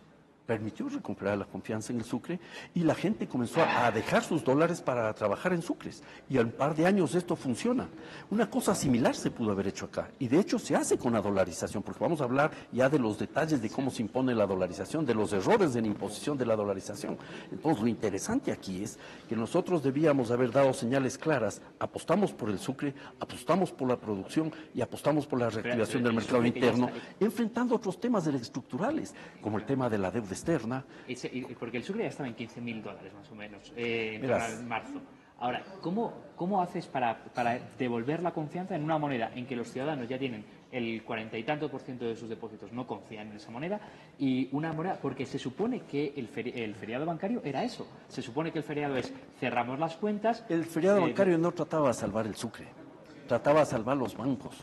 Y la gente comenzó a dejar sus dólares para trabajar en sucres. Y al par de años esto funciona. Una cosa similar se pudo haber hecho acá. Y de hecho se hace con la dolarización, porque vamos a hablar ya de los detalles de cómo se impone la dolarización, de los errores en la imposición de la dolarización. Entonces lo interesante aquí es que nosotros debíamos haber dado señales claras. Apostamos por el sucre, apostamos por la producción y apostamos por la reactivación del mercado interno, enfrentando otros temas estructurales, como el tema de la deuda externa.
Porque el sucre ya estaba en $15.000 más o menos en marzo. Ahora, ¿cómo haces para devolver la confianza en una moneda en que los ciudadanos ya tienen el 40 y tanto % de sus depósitos no confían en esa moneda, y una moneda, porque se supone que el feriado bancario era eso. Se supone que el feriado es cerramos las cuentas.
El feriado bancario no trataba de salvar el Sucre, trataba de salvar los bancos.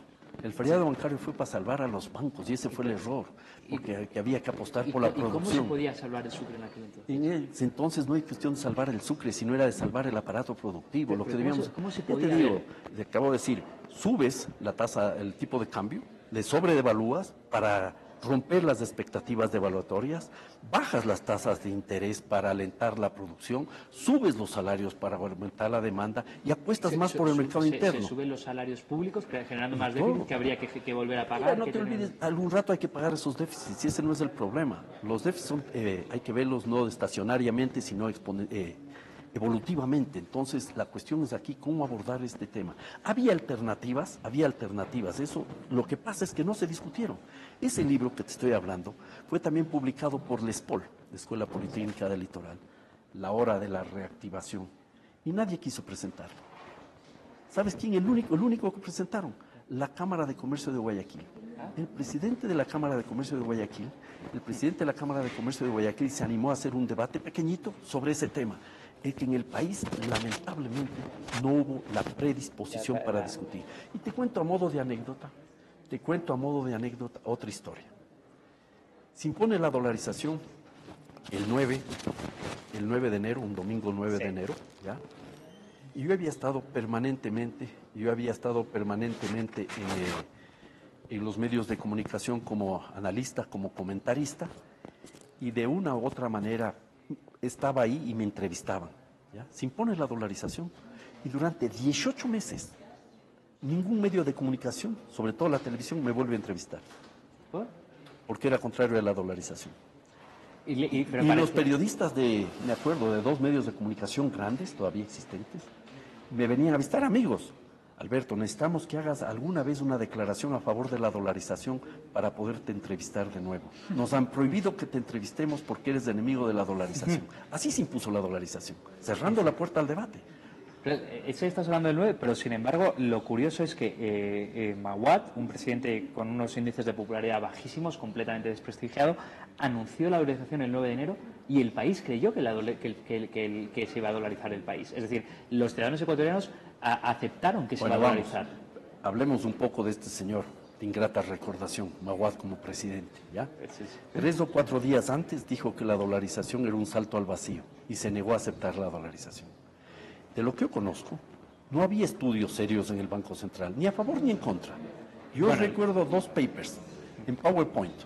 El feriado bancario fue para salvar a los bancos y ese fue el error, porque que había que apostar por la producción.
¿Y cómo se podía salvar el Sucre en aquel entonces?
En entonces no hay cuestión de salvar el Sucre, sino era de salvar el aparato productivo. Lo que debíamos,
¿cómo se
ya
podía?
te digo, le acabo de decir, subes la tasa, el tipo de cambio, le sobredevalúas para romper las expectativas devaluatorias, bajas las tasas de interés para alentar la producción, subes los salarios para aumentar la demanda y apuestas más por el mercado interno.
Se suben los salarios públicos, generando más déficit que habría que volver a pagar.
No te olvides, algún rato hay que pagar esos déficits y ese no es el problema. Los déficits son, hay que verlos no estacionariamente, sino evolutivamente. Entonces, la cuestión es aquí cómo abordar este tema. Había alternativas. Eso, lo que pasa es que no se discutieron. Ese libro que te estoy hablando fue también publicado por la ESPOL, la Escuela Politécnica del Litoral, La Hora de la Reactivación, y nadie quiso presentarlo. ¿Sabes quién? El único que presentaron, la Cámara de Comercio de Guayaquil. El presidente de la Cámara de Comercio de Guayaquil, se animó a hacer un debate pequeñito sobre ese tema. Es que en el país, lamentablemente, no hubo la predisposición para discutir. Y te cuento a modo de anécdota, otra historia. Se impone la dolarización el 9 de enero, un domingo 9 de enero, ¿ya? Y yo había estado permanentemente en los medios de comunicación como analista, como comentarista, y de una u otra manera estaba ahí y me entrevistaban, ¿ya? Se impone la dolarización y durante 18 meses ningún medio de comunicación, sobre todo la televisión, me vuelve a entrevistar.
¿Por?
Porque era contrario a la dolarización. Y
pero
los periodistas me acuerdo, de 2 medios de comunicación grandes, todavía existentes, me venían a visitar amigos. Alberto, necesitamos que hagas alguna vez una declaración a favor de la dolarización para poderte entrevistar de nuevo. Nos han prohibido que te entrevistemos porque eres enemigo de la dolarización. Así se impuso la dolarización, cerrando la puerta al debate.
Estás hablando del 9, pero sin embargo lo curioso es que Maguad, un presidente con unos índices de popularidad bajísimos, completamente desprestigiado, anunció la dolarización el 9 de enero y el país creyó que se iba a dolarizar el país. Es decir, los ciudadanos ecuatorianos aceptaron que se iba a dolarizar.
Hablemos un poco de este señor de ingrata recordación, Maguad como presidente, ¿ya? 3 o 4 días antes dijo que la dolarización era un salto al vacío y se negó a aceptar la dolarización. De lo que yo conozco, no había estudios serios en el Banco Central, ni a favor ni en contra. Yo recuerdo 2 papers en PowerPoint,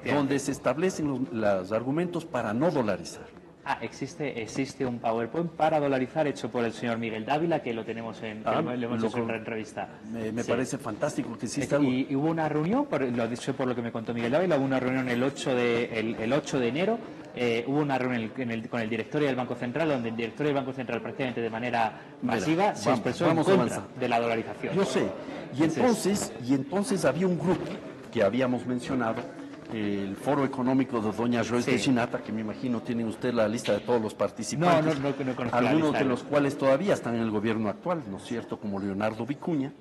donde se establecen los argumentos para no dolarizar.
Existe un PowerPoint para dolarizar hecho por el señor Miguel Dávila, que lo tenemos lo hemos hecho en una entrevista.
Me parece fantástico que exista.
Y hubo una reunión, lo he dicho por lo que me contó Miguel Dávila, hubo una reunión el 8 de enero, hubo una reunión con el directorio del Banco Central, donde el directorio del Banco Central prácticamente de manera masiva se expresó en contra de la dolarización.
Yo sé, y entonces había un grupo que habíamos mencionado, el Foro Económico de doña Joyce de Chinata, que me imagino tienen usted la lista de todos los participantes,
no conozco
algunos de los cuales todavía están en el gobierno actual, ¿no es cierto?, como Leonardo Vicuña,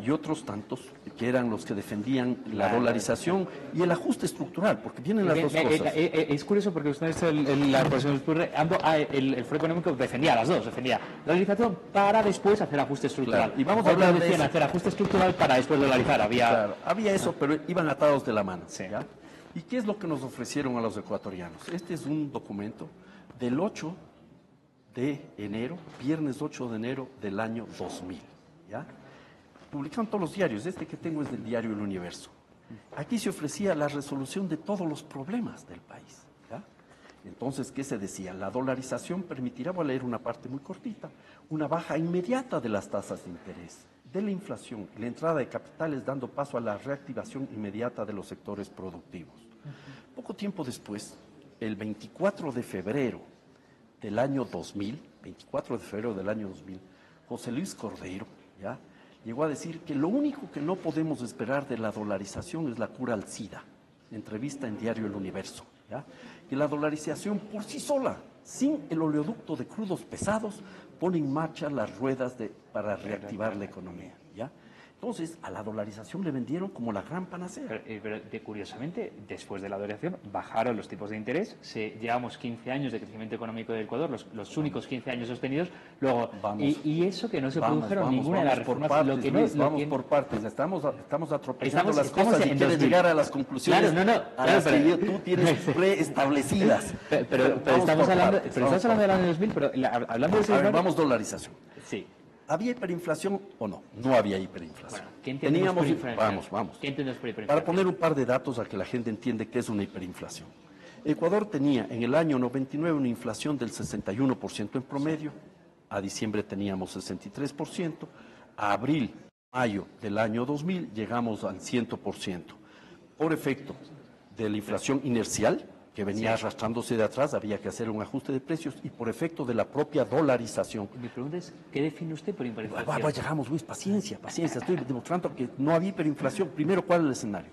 y otros tantos que eran los que defendían la dolarización y el ajuste estructural, porque vienen las dos cosas.
Es curioso porque usted la profesión el Foro Económico defendía las dos, defendía la dolarización para después hacer ajuste estructural.
Claro, y vamos a hablar de eso.
Hacer ajuste estructural para después dolarizar.
Había eso, pero iban atados de la mano. ¿Ya? ¿Y qué es lo que nos ofrecieron a los ecuatorianos? Este es un documento del 8 de enero, viernes 8 de enero del año 2000, ¿ya? Publicaron todos los diarios, este que tengo es del diario El Universo. Aquí se ofrecía la resolución de todos los problemas del país, ¿ya? Entonces, ¿qué se decía? La dolarización permitirá, voy a leer una parte muy cortita, una baja inmediata de las tasas de interés, de la inflación y la entrada de capitales, dando paso a la reactivación inmediata de los sectores productivos. Poco tiempo después, el 24 de febrero del año 2000, José Luis Cordeiro, ¿ya?, llegó a decir que lo único que no podemos esperar de la dolarización es la cura al SIDA. Entrevista en diario El Universo, ¿ya?, que la dolarización por sí sola, sin el oleoducto de crudos pesados, pone en marcha las ruedas para reactivar la economía, ¿ya? Entonces, a la dolarización le vendieron como la gran panacea.
Pero curiosamente, después de la dolarización, bajaron los tipos de interés. Llevamos 15 años de crecimiento económico del Ecuador, los únicos 15 años sostenidos. Luego, y eso que no se produjeron ninguna de las reformas.
Vamos por partes. Estamos atropellando las cosas y quieres llegar a las conclusiones que tú tienes preestablecidas.
Pero estamos hablando del año 2000, pero hablando de...
A ver, vamos dolarización.
Sí.
¿Había hiperinflación o no? No había hiperinflación.
Bueno, ¿qué entendemos por hiperinflación?
Vamos.
¿Qué entendemos por hiperinflación?
Para poner un par de datos a que la gente entiende qué es una hiperinflación. Ecuador tenía en el año 99 una inflación del 61% en promedio, a diciembre teníamos 63%, a abril, mayo del año 2000 llegamos al 100%. Por efecto de la inflación inercial, que venía arrastrándose de atrás, había que hacer un ajuste de precios, y por efecto de la propia dolarización.
Mi pregunta es, ¿qué define usted por hiperinflación?
Llegamos, Luis, paciencia, estoy demostrando que no había hiperinflación. Primero, ¿cuál es el escenario?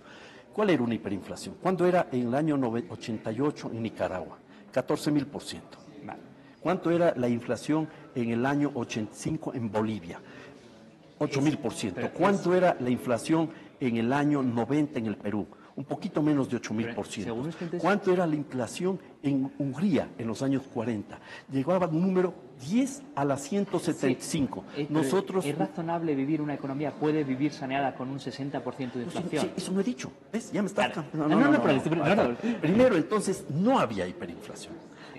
¿Cuál era una hiperinflación? ¿Cuándo era en el año 88 en Nicaragua? 14.000%.
Vale.
¿Cuánto era la inflación en el año 85 en Bolivia? 8.000%. ¿Cuánto era la inflación en el año 90 en el Perú? Un poquito menos de 8.000%. ¿Cuánto era la inflación en Hungría en los años 40? Llegaba a un número 10 a la 175.
Nosotros... ¿Es razonable vivir una economía, puede vivir saneada con un 60% de inflación?
Sí, eso no he dicho. ¿Ves? Ya me estás...
No.
Primero, entonces, no había hiperinflación.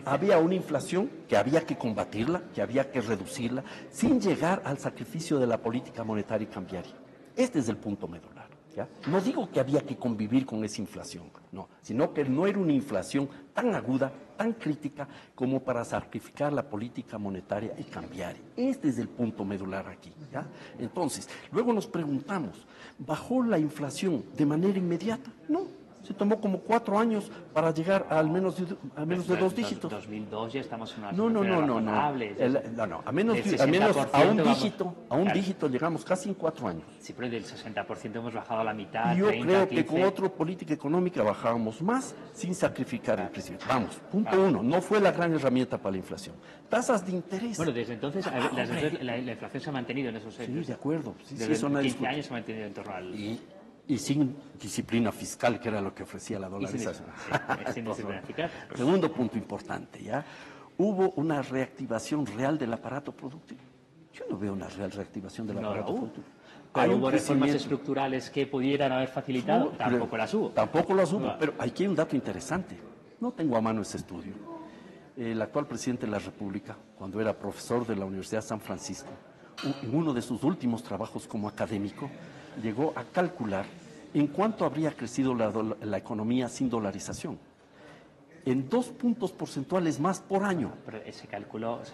Había una inflación que había que combatirla, que había que reducirla, sin llegar al sacrificio de la política monetaria y cambiaria. Este es el punto medular. ¿Ya? No digo que había que convivir con esa inflación, no, sino que no era una inflación tan aguda, tan crítica, como para sacrificar la política monetaria y cambiaria. Este es el punto medular aquí. ¿Ya? Entonces, luego nos preguntamos, ¿bajó la inflación de manera inmediata? No. Se tomó como 4 años para llegar a menos de 2 dígitos.
2002 ya estamos en una
No. A un dígito llegamos casi en 4 años.
Sí, pero del 60% hemos bajado a la mitad.
Yo creo que con otra política económica bajábamos más sin sacrificar el crecimiento. Vamos, punto 1, no fue la gran herramienta para la inflación. Tasas de interés.
Bueno, desde entonces la inflación se ha mantenido en esos años.
Sí, de acuerdo.
Desde eso 15 años se ha mantenido en torno al...
Y sin disciplina fiscal, que era lo que ofrecía la dolarización.
Sin disciplina fiscal.
Segundo punto importante, ¿ya? Hubo una reactivación real del aparato productivo. Yo no veo una real reactivación del aparato productivo.
Pero hubo reformas estructurales que pudieran haber facilitado, tampoco las hubo.
Tampoco las hubo, pero aquí hay un dato interesante. No tengo a mano ese estudio. El actual presidente de la República, cuando era profesor de la Universidad de San Francisco, en uno de sus últimos trabajos como académico, llegó a calcular en cuánto habría crecido la economía sin dolarización. En 2 puntos porcentuales más por año.
Pero ese cálculo
es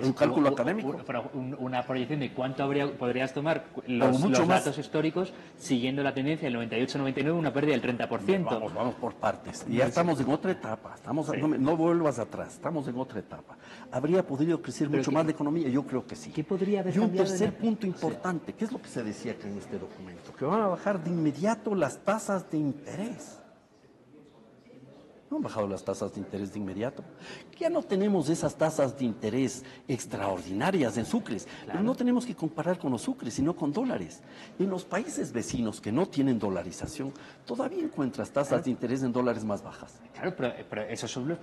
un cálculo académico.
Pero una proyección de cuánto podrías tomar los datos históricos siguiendo la tendencia del 98-99, una pérdida del 30%.
Vamos por partes. Y ya estamos en otra etapa. No vuelvas atrás. Estamos en otra etapa. ¿Habría podido crecer mucho más la economía? Yo creo que sí.
¿Qué podría haber
cambiado? Y un tercer punto importante, ¿qué es lo que se decía acá en este documento? Que van a bajar de inmediato las tasas de interés. No han bajado las tasas de interés de inmediato. Ya no tenemos esas tasas de interés extraordinarias en sucres. Claro. Pero no tenemos que comparar con los sucres, sino con dólares. En los países vecinos que no tienen dolarización, todavía encuentras tasas de interés en dólares más bajas.
Claro, pero esos son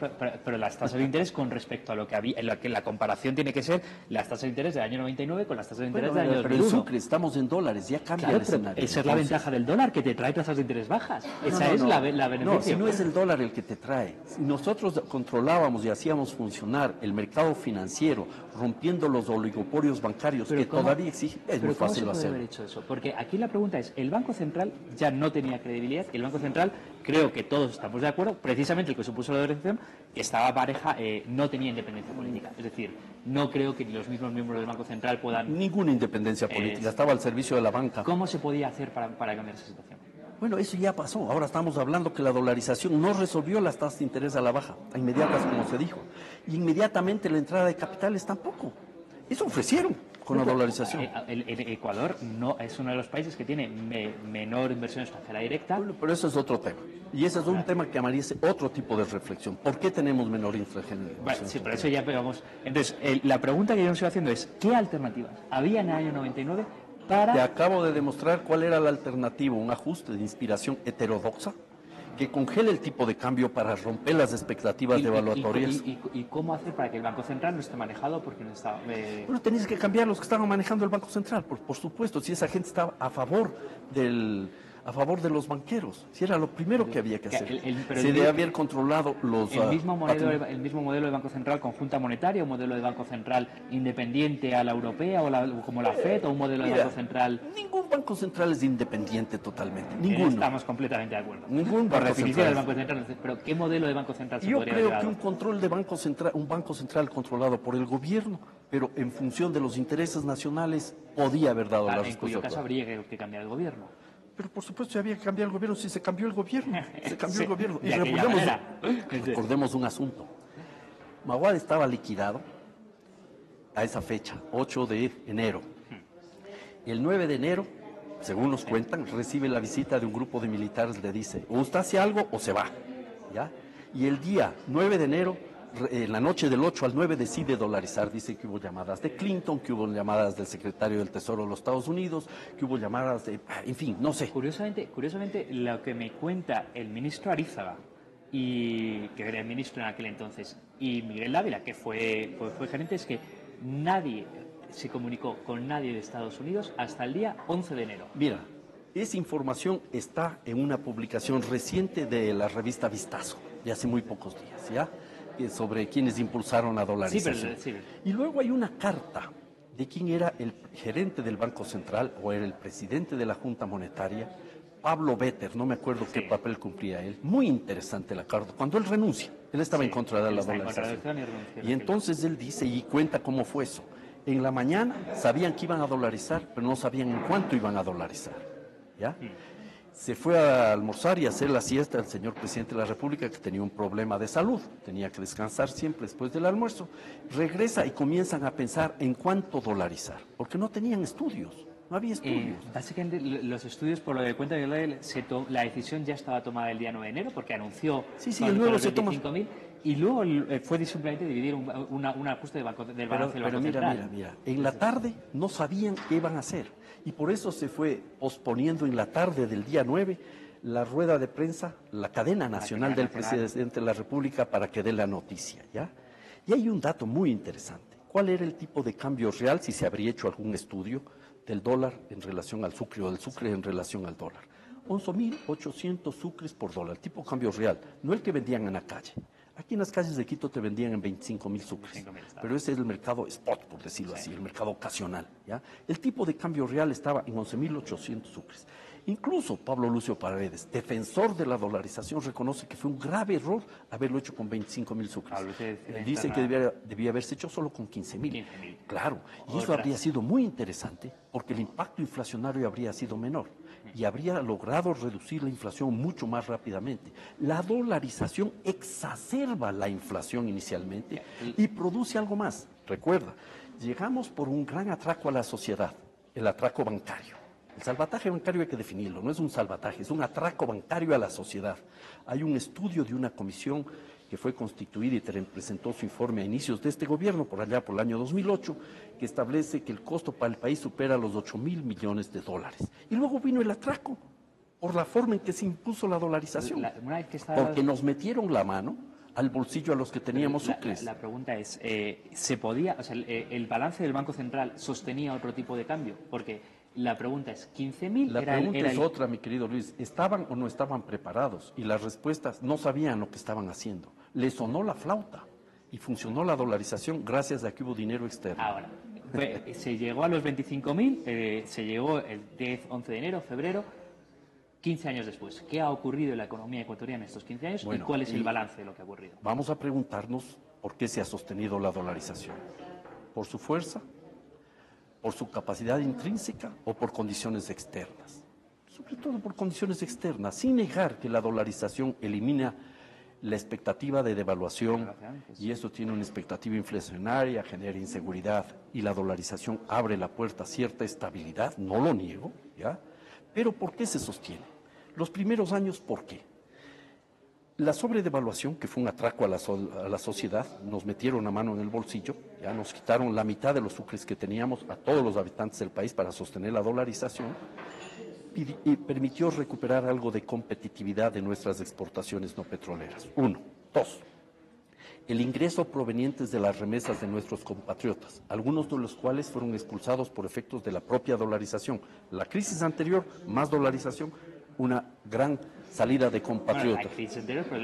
pero las tasas de interés con respecto a lo que había, la comparación tiene que ser las tasas de interés del año 99 con las tasas de interés del año 2001.
Pero en sucres estamos en dólares, ya cambia el escenario.
Esa es la ventaja del dólar, que te trae tasas de interés bajas. Esa es la beneficio.
No, si no es el dólar el que te trae. Si nosotros controlábamos y hacíamos funcionar el mercado financiero, rompiendo los oligopolios bancarios que todavía exigen, es muy fácil hacerlo.
Haber hecho eso? Porque aquí la pregunta es, el Banco Central ya no tenía credibilidad, y el Banco Central, creo que todos estamos de acuerdo, precisamente el que supuso la dolarización, que estaba pareja, no tenía independencia política. Es decir, no creo que los mismos miembros del Banco Central puedan...
Ninguna independencia política, estaba al servicio de la banca.
¿Cómo se podía hacer para cambiar esa situación?
Bueno, eso ya pasó. Ahora estamos hablando que la dolarización no resolvió las tasas de interés a la baja, a inmediatas, como se dijo. Y inmediatamente la entrada de capitales tampoco. Eso ofrecieron con la dolarización.
El Ecuador no es uno de los países que tiene menor inversión extranjera directa.
Bueno, pero eso es otro tema. Y ese es un tema que merece otro tipo de reflexión. ¿Por qué tenemos menor inversión extranjera?
Sí, pero eso ya pegamos. Entonces, la pregunta que yo nos estoy haciendo es, ¿qué alternativas había en el año 99 para...
Te acabo de demostrar cuál era la alternativa, un ajuste de inspiración heterodoxa que congela el tipo de cambio para romper las expectativas devaluatorias.
¿Y cómo hacer para que el Banco Central no esté manejado porque no está...
Bueno, tenías que cambiar los que estaban manejando el Banco Central, por supuesto, si esa gente estaba a favor de los banqueros, si era lo primero que había que hacer. Se debe haber controlado los...
el mismo modelo de Banco Central con junta monetaria, un modelo de Banco Central independiente a la europea o como la FED, o un modelo de Banco Central...
Ningún Banco Central es independiente totalmente, ninguno.
Estamos completamente de acuerdo.
Ningún
Por
Banco
definición
Central.
del Banco Central, pero ¿qué modelo de Banco Central se
Yo
podría
creo
llevar?
que un control de Banco Central, un Banco Central controlado por el gobierno, pero en función de los intereses nacionales, podía haber dado la
En
respuesta.
cuyo caso habría que cambiar el gobierno.
Pero por supuesto había que cambiar el gobierno si se cambió el gobierno. Se cambió
Sí,
el gobierno. Y
de aquella
recordemos un asunto. Maguad estaba liquidado a esa fecha, 8 de enero. El 9 de enero, según nos cuentan, recibe la visita de un grupo de militares, le dice, o usted hace algo o se va. ¿Ya? Y el día 9 de enero, en la noche del 8 al 9 decide dolarizar. Dice que hubo llamadas de Clinton, que hubo llamadas del secretario del Tesoro de los Estados Unidos, que hubo llamadas de... En fin, no sé.
Curiosamente, lo que me cuenta el ministro Arízaga, que era el ministro en aquel entonces, y Miguel Dávila, que fue gerente, es que nadie se comunicó con nadie de Estados Unidos hasta el día 11 de enero.
Mira, esa información está en una publicación reciente de la revista Vistazo, de hace muy pocos días, ¿ya? Sobre quienes impulsaron la dolarización.
Sí.
Y luego hay una carta de quién era el gerente del Banco Central o era el presidente de la Junta Monetaria, Pablo Vetter, no me acuerdo qué papel cumplía él. Muy interesante la carta. Cuando él renuncia, él estaba en contra de la dolarización. Y entonces él dice y cuenta cómo fue eso. En la mañana sabían que iban a dolarizar, pero no sabían en cuánto iban a dolarizar. ¿Ya? Se fue a almorzar y a hacer la siesta el señor presidente de la República, que tenía un problema de salud, tenía que descansar siempre después del almuerzo. Regresa y comienzan a pensar en cuánto dolarizar, porque no tenían estudios, no había estudios.
Básicamente los estudios, por lo que cuenta la decisión ya estaba tomada el día 9 de enero, porque anunció
el nuevo se toma.
25.000, y luego fue simplemente dividir un ajuste del balance del Banco Central.
Mira, en la tarde no sabían qué iban a hacer. Y por eso se fue posponiendo en la tarde del día 9 la rueda de prensa, la cadena nacional del presidente de la República para que dé la noticia, ¿ya? Y hay un dato muy interesante. ¿Cuál era el tipo de cambio real, si se habría hecho algún estudio, del dólar en relación al sucre o del sucre en relación al dólar? 11.800 sucres por dólar, tipo de cambio real, no el que vendían en la calle. Aquí en las calles de Quito te vendían en 25.000 sucres, pero ese es el mercado spot, por decirlo así, el mercado ocasional, ¿ya? El tipo de cambio real estaba en 11.800 sucres. Incluso Pablo Lucio Paredes, defensor de la dolarización, reconoce que fue un grave error haberlo hecho con 25.000 sucres. Dice que debía haberse hecho solo con 15.000. Claro, y eso habría sido muy interesante porque el impacto inflacionario habría sido menor y habría logrado reducir la inflación mucho más rápidamente. La dolarización exacerba la inflación inicialmente y produce algo más. Recuerda, llegamos por un gran atraco a la sociedad, el atraco bancario. El salvataje bancario hay que definirlo, no es un salvataje, es un atraco bancario a la sociedad. Hay un estudio de una comisión que fue constituida y presentó su informe a inicios de este gobierno, por allá por el año 2008, que establece que el costo para el país supera los 8.000 millones de dólares. Y luego vino el atraco, por la forma en que se impuso la dolarización, porque nos metieron la mano al bolsillo a los que teníamos sucres.
La pregunta es, ¿se podía, o sea, el balance del Banco Central sostenía otro tipo de cambio? Porque la pregunta es, 15.000
La pregunta es otra, mi querido Luis. ¿Estaban o no estaban preparados? Y las respuestas no sabían lo que estaban haciendo. Les sonó la flauta y funcionó la dolarización gracias a que hubo dinero externo.
Ahora, se llegó a los 25.000, se llegó el 10, 11 de enero, febrero, 15 años después. ¿Qué ha ocurrido en la economía ecuatoriana en estos 15 años y cuál es el balance de lo que ha ocurrido?
Vamos a preguntarnos por qué se ha sostenido la dolarización. ¿Por su fuerza? ¿Por su capacidad intrínseca o por condiciones externas? Sobre todo por condiciones externas, sin negar que la dolarización elimina la expectativa de devaluación y eso tiene una expectativa inflacionaria, genera inseguridad y la dolarización abre la puerta a cierta estabilidad, no lo niego, ¿ya? Pero ¿por qué se sostiene? Los primeros años, ¿por qué? La sobredevaluación, que fue un atraco a la sociedad, nos metieron la mano en el bolsillo, ya nos quitaron la mitad de los sucres que teníamos a todos los habitantes del país para sostener la dolarización y permitió recuperar algo de competitividad de nuestras exportaciones no petroleras. Uno. Dos. El ingreso provenientes de las remesas de nuestros compatriotas, algunos de los cuales fueron expulsados por efectos de la propia dolarización. La crisis anterior, más dolarización, una gran salida de compatriotas.
Bueno, la crisis anterior, pero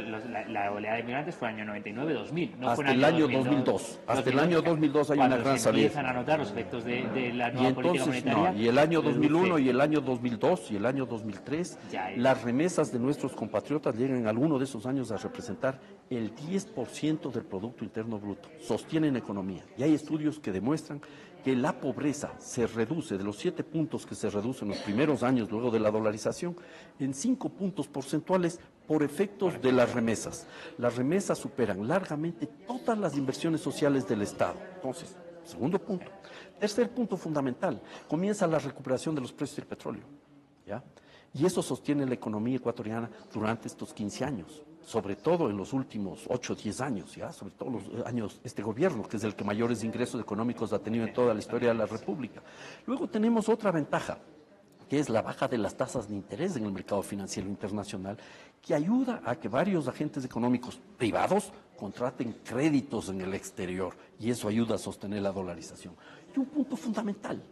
la oleada de inmigrantes fue en el año 99-2000, no
hasta
fue en
el año 2002. Hasta el año 2002 hay una gran salida.
Empiezan a notar los efectos de la nueva política monetaria.
No, y el año 2001 y el año 2002 y el año 2003, las remesas de nuestros compatriotas llegan en alguno de esos años a representar el 10% del Producto Interno Bruto. Sostienen economía. Y hay estudios que demuestran que la pobreza se reduce de los 7 puntos que se reducen en los primeros años luego de la dolarización en 5 puntos porcentuales por efectos de las remesas. Las remesas superan largamente todas las inversiones sociales del Estado. Entonces, segundo punto. Tercer punto fundamental, comienza la recuperación de los precios del petróleo, ¿ya? Y eso sostiene la economía ecuatoriana durante estos 15 años. Sobre todo en los últimos 8 o 10 años, ya, sobre todo los años este gobierno, que es el que mayores ingresos económicos ha tenido en toda la historia de la República. Luego tenemos otra ventaja, que es la baja de las tasas de interés en el mercado financiero internacional, que ayuda a que varios agentes económicos privados contraten créditos en el exterior, y eso ayuda a sostener la dolarización. Y un punto fundamental,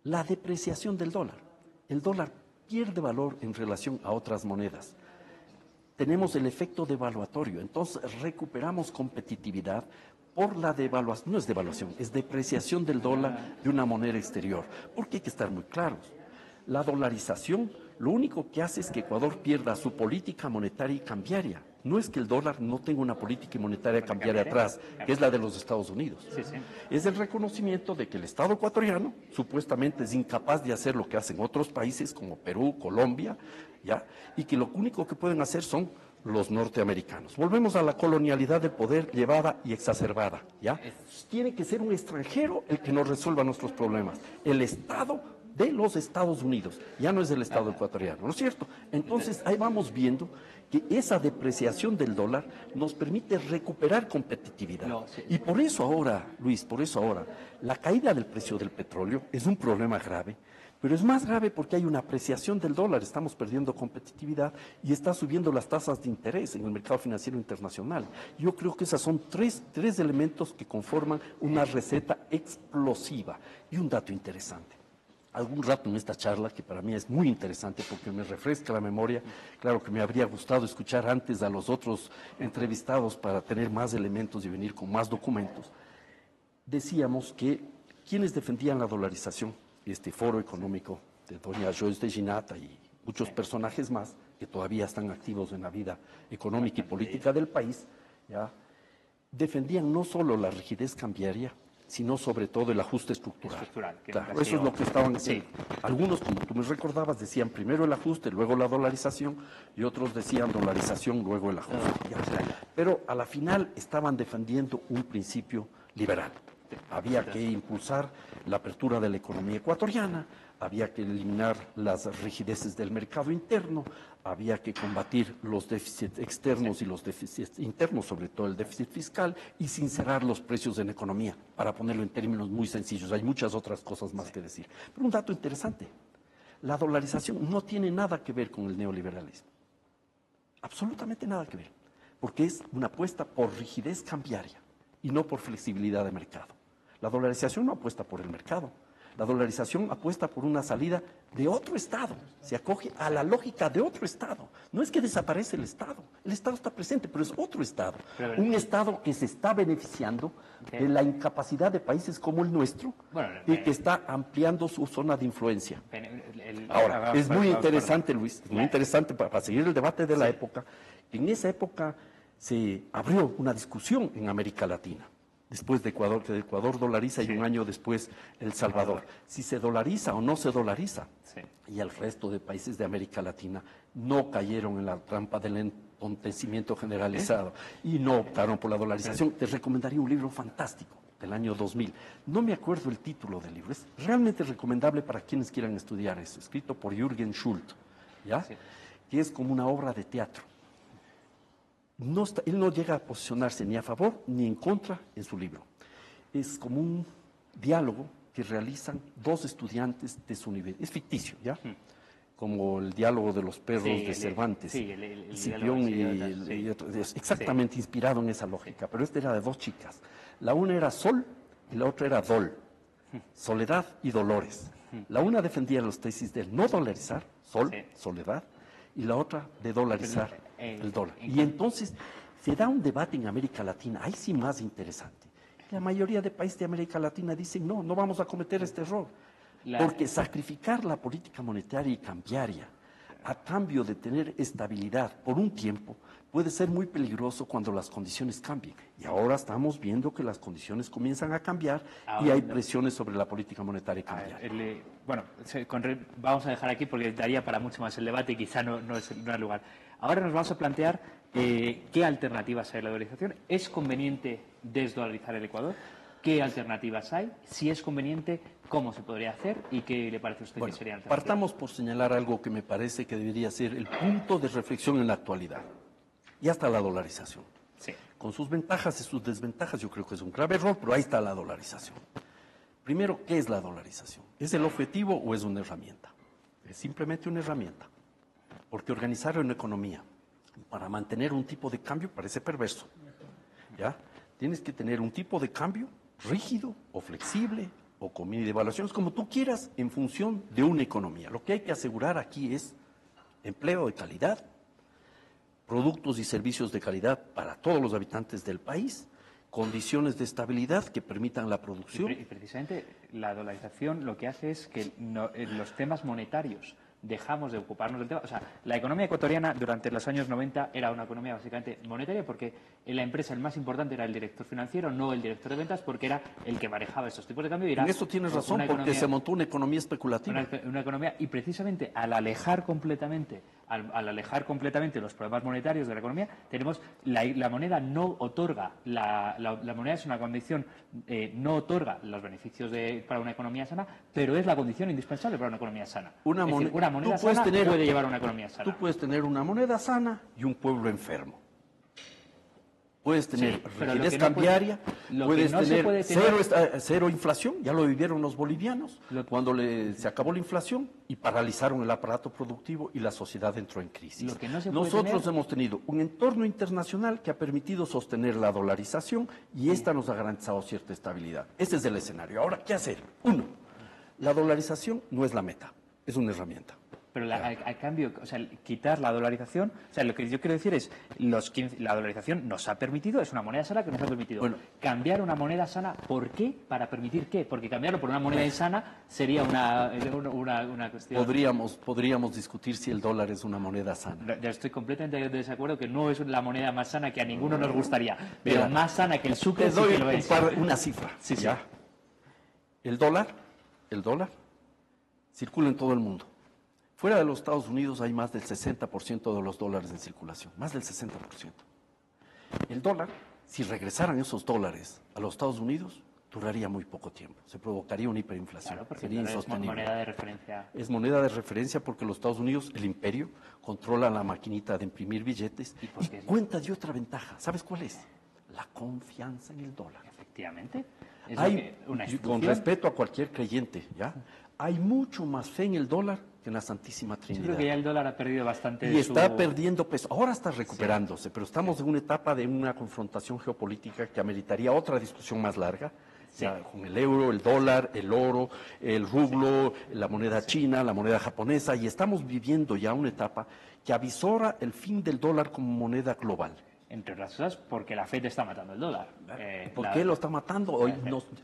la depreciación del dólar. El dólar pierde valor en relación a otras monedas. Tenemos el efecto devaluatorio, entonces recuperamos competitividad por la devaluación, no es devaluación, es depreciación del dólar de una moneda exterior, porque hay que estar muy claros. La dolarización lo único que hace es que Ecuador pierda su política monetaria y cambiaria. No es que el dólar no tenga una política monetaria cambiaria atrás, que es la de los Estados Unidos.
Sí, sí.
Es el reconocimiento de que el Estado ecuatoriano supuestamente es incapaz de hacer lo que hacen otros países como Perú, Colombia, ¿ya? Y que lo único que pueden hacer son los norteamericanos. Volvemos a la colonialidad del poder llevada y exacerbada, ¿ya? Tiene que ser un extranjero el que nos resuelva nuestros problemas. El Estado de los Estados Unidos, ya no es el Estado ecuatoriano, ¿no es cierto? Entonces ahí vamos viendo que esa depreciación del dólar nos permite recuperar competitividad.
No, sí.
Y por eso ahora, Luis, por eso ahora, la caída del precio del petróleo es un problema grave, pero es más grave porque hay una apreciación del dólar, estamos perdiendo competitividad y está subiendo las tasas de interés en el mercado financiero internacional. Yo creo que esos son tres elementos que conforman una receta explosiva. Y un dato interesante. Algún rato en esta charla, que para mí es muy interesante porque me refresca la memoria, claro que me habría gustado escuchar antes a los otros entrevistados para tener más elementos y venir con más documentos, decíamos que quienes defendían la dolarización, este foro económico de doña Joyce de Ginata y muchos personajes más, que todavía están activos en la vida económica y política del país, ¿ya? Defendían no solo la rigidez cambiaria, sino sobre todo el ajuste estructural. Claro, eso es lo que estaban haciendo. Sí. Algunos, como tú me recordabas, decían primero el ajuste, luego la dolarización, y otros decían dolarización, luego el ajuste. Pero a la final estaban defendiendo un principio liberal. Había que impulsar la apertura de la economía ecuatoriana, había que eliminar las rigideces del mercado interno, había que combatir los déficits externos y los déficits internos, sobre todo el déficit fiscal, y sincerar los precios en economía, para ponerlo en términos muy sencillos. Hay muchas otras cosas más que decir. Pero un dato interesante, la dolarización no tiene nada que ver con el neoliberalismo. Absolutamente nada que ver, porque es una apuesta por rigidez cambiaria y no por flexibilidad de mercado. La dolarización no apuesta por el mercado. La dolarización apuesta por una salida de otro Estado, se acoge a la lógica de otro Estado. No es que desaparece el Estado está presente, pero es otro Estado. Un Estado que se está beneficiando de la incapacidad de países como el nuestro y que está ampliando su zona de influencia. Ahora, es muy interesante, Luis, es muy interesante para seguir el debate de la época. En esa época se abrió una discusión en América Latina. Después de Ecuador, que Ecuador dolariza y un año después El Salvador. Si se dolariza o no se dolariza. Sí. Y el resto de países de América Latina no cayeron en la trampa del entontecimiento generalizado y no optaron por la dolarización. Te recomendaría un libro fantástico del año 2000. No me acuerdo el título del libro. Es realmente recomendable para quienes quieran estudiar eso. Escrito por Jürgen Schult, ¿ya? Sí. Que es como una obra de teatro. él no llega a posicionarse ni a favor ni en contra en su libro. Es como un diálogo que realizan dos estudiantes de su nivel. Es ficticio, ¿ya? Como el diálogo de los perros de Cervantes.
Sí, el
Cipión y otro, exactamente inspirado en esa lógica. Pero este era de dos chicas. La una era Sol y la otra era Dol. Soledad y Dolores. La una defendía las tesis de no dolarizar, Sol, soledad, y la otra de dolarizar el dólar. Y entonces se da un debate en América Latina, ahí sí más interesante. La mayoría de países de América Latina dicen, no vamos a cometer este error. Porque sacrificar la política monetaria y cambiaria a cambio de tener estabilidad por un tiempo puede ser muy peligroso cuando las condiciones cambien. Y ahora estamos viendo que las condiciones comienzan a cambiar y hay presiones sobre la política monetaria y cambiaria.
Bueno, vamos a dejar aquí porque daría para mucho más el debate y quizá no es el lugar. Ahora nos vamos a plantear qué alternativas hay a la dolarización. ¿Es conveniente desdolarizar el Ecuador? ¿Qué alternativas hay? Si es conveniente, ¿cómo se podría hacer? ¿Y qué le parece a usted que serían alternativas?
Partamos por señalar algo que me parece que debería ser el punto de reflexión en la actualidad. Y hasta la dolarización.
Sí.
Con sus ventajas y sus desventajas, yo creo que es un grave error, pero ahí está la dolarización. Primero, ¿qué es la dolarización? ¿Es el objetivo o es una herramienta? Es simplemente una herramienta. Porque organizar una economía para mantener un tipo de cambio parece perverso. ¿Ya? Tienes que tener un tipo de cambio rígido o flexible o con mini devaluaciones, como tú quieras, en función de una economía. Lo que hay que asegurar aquí es empleo de calidad, productos y servicios de calidad para todos los habitantes del país, condiciones de estabilidad que permitan la producción.
Y precisamente la dolarización lo que hace es que los temas monetarios dejamos de ocuparnos del tema. O sea, la economía ecuatoriana durante los años 90 era una economía básicamente monetaria porque en la empresa el más importante era el director financiero, no el director de ventas, porque era el que manejaba estos tipos de cambio.
En eso tienes razón, porque se montó una economía especulativa.
Una economía, y precisamente al alejar completamente los problemas monetarios de la economía, tenemos la moneda no otorga, la moneda es una condición, no otorga los beneficios para una economía sana, pero es la condición indispensable para una economía sana. Una moneda sana puede llevar a una economía sana.
Tú puedes tener una moneda sana y un pueblo enfermo. Puedes tener rigidez cambiaria, puedes tener cero inflación, ya lo vivieron los bolivianos, cuando se acabó la inflación y paralizaron el aparato productivo y la sociedad entró en crisis. Nosotros hemos tenido un entorno internacional que ha permitido sostener la dolarización y esta nos ha garantizado cierta estabilidad. Este es el escenario. Ahora, ¿qué hacer? Uno, la dolarización no es la meta, es una herramienta.
Pero a cambio, o sea, quitar la dolarización, o sea, lo que yo quiero decir es, la dolarización nos ha permitido, es una moneda sana que nos ha permitido cambiar una moneda sana. ¿Por qué? ¿Para permitir qué? Porque cambiarlo por una moneda insana sería una cuestión...
Podríamos discutir si el dólar es una moneda sana.
Yo estoy completamente de desacuerdo que no es la moneda más sana que a ninguno nos gustaría, pero más sana que el sucre sí que lo es.
Una cifra. Sí. El dólar circula en todo el mundo. Fuera de los Estados Unidos hay más del 60% de los dólares en circulación, más del 60%. El dólar, si regresaran esos dólares a los Estados Unidos, duraría muy poco tiempo. Se provocaría una hiperinflación.
Claro,
sería insostenible.
Es moneda de referencia.
Es moneda de referencia porque los Estados Unidos, el imperio, controla la maquinita de imprimir billetes y cuenta de otra ventaja. ¿Sabes cuál es? La confianza en el dólar.
Efectivamente.
Con respeto a cualquier creyente, ¿ya? Hay mucho más fe en el dólar que en la Santísima Trinidad.
Yo creo que ya el dólar ha perdido bastante
y está perdiendo peso. Ahora está recuperándose, pero estamos en una etapa de una confrontación geopolítica que ameritaría otra discusión más larga, con el euro, el dólar, el oro, el rublo, la moneda china, la moneda japonesa, y estamos viviendo ya una etapa que avisora el fin del dólar como moneda global.
Entre otras cosas, porque la FED está matando el dólar.
¿Por qué lo está matando? Hoy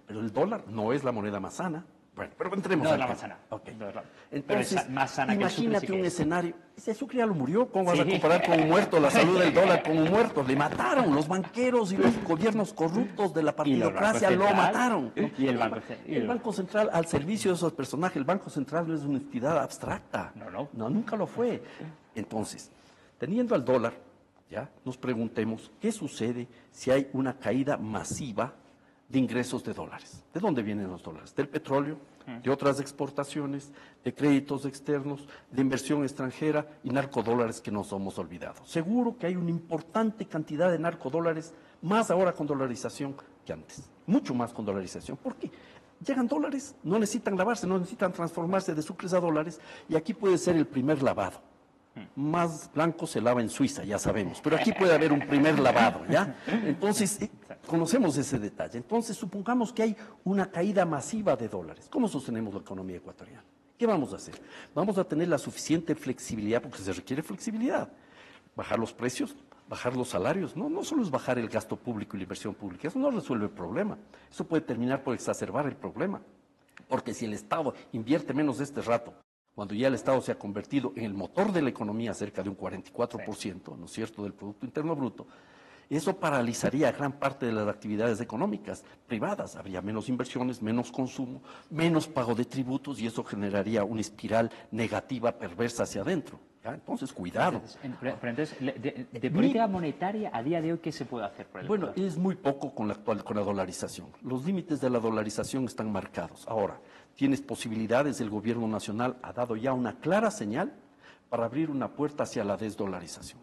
pero el dólar no es la moneda más sana. Bueno, pero entremos
no es la más sana.
Okay.
Entonces, pero es más sana
imagínate
que el
un escenario. Ese sucre ya lo murió. ¿Cómo vas a comparar con un muerto la salud del dólar con un muerto? Le mataron los banqueros y los gobiernos corruptos de la partidocracia, lo mataron.
Y el
Banco Central al servicio de esos personajes. El Banco Central no es una entidad abstracta. No, nunca lo fue. Entonces, teniendo al dólar, ya nos preguntemos qué sucede si hay una caída masiva de ingresos de dólares. ¿De dónde vienen los dólares? Del petróleo, de otras exportaciones, de créditos externos, de inversión extranjera y narcodólares que nos hemos olvidado. Seguro que hay una importante cantidad de narcodólares, más ahora con dolarización que antes, mucho más con dolarización. ¿Por qué? Llegan dólares, no necesitan lavarse, no necesitan transformarse de sucres a dólares, y aquí puede ser el primer lavado. Más blanco se lava en Suiza, ya sabemos, pero aquí puede haber un primer lavado, ¿ya? Entonces, conocemos ese detalle. Entonces, supongamos que hay una caída masiva de dólares. ¿Cómo sostenemos la economía ecuatoriana? ¿Qué vamos a hacer? Vamos a tener la suficiente flexibilidad, porque se requiere flexibilidad. Bajar los precios, bajar los salarios. No solo es bajar el gasto público y la inversión pública, eso no resuelve el problema. Eso puede terminar por exacerbar el problema. Porque si el Estado invierte menos de este rato, cuando ya el Estado se ha convertido en el motor de la economía, cerca de un 44%, ¿no es cierto?, del Producto Interno Bruto, eso paralizaría gran parte de las actividades económicas privadas. Habría menos inversiones, menos consumo, menos pago de tributos, y eso generaría una espiral negativa, perversa hacia adentro. ¿Ya? Entonces, cuidado.
Pero entonces, de política monetaria, a día de hoy, ¿qué se puede hacer por el
Bueno,
Ecuador?
es muy poco con la dolarización. Los límites de la dolarización están marcados. Ahora, tienes posibilidades, el gobierno nacional ha dado ya una clara señal para abrir una puerta hacia la desdolarización,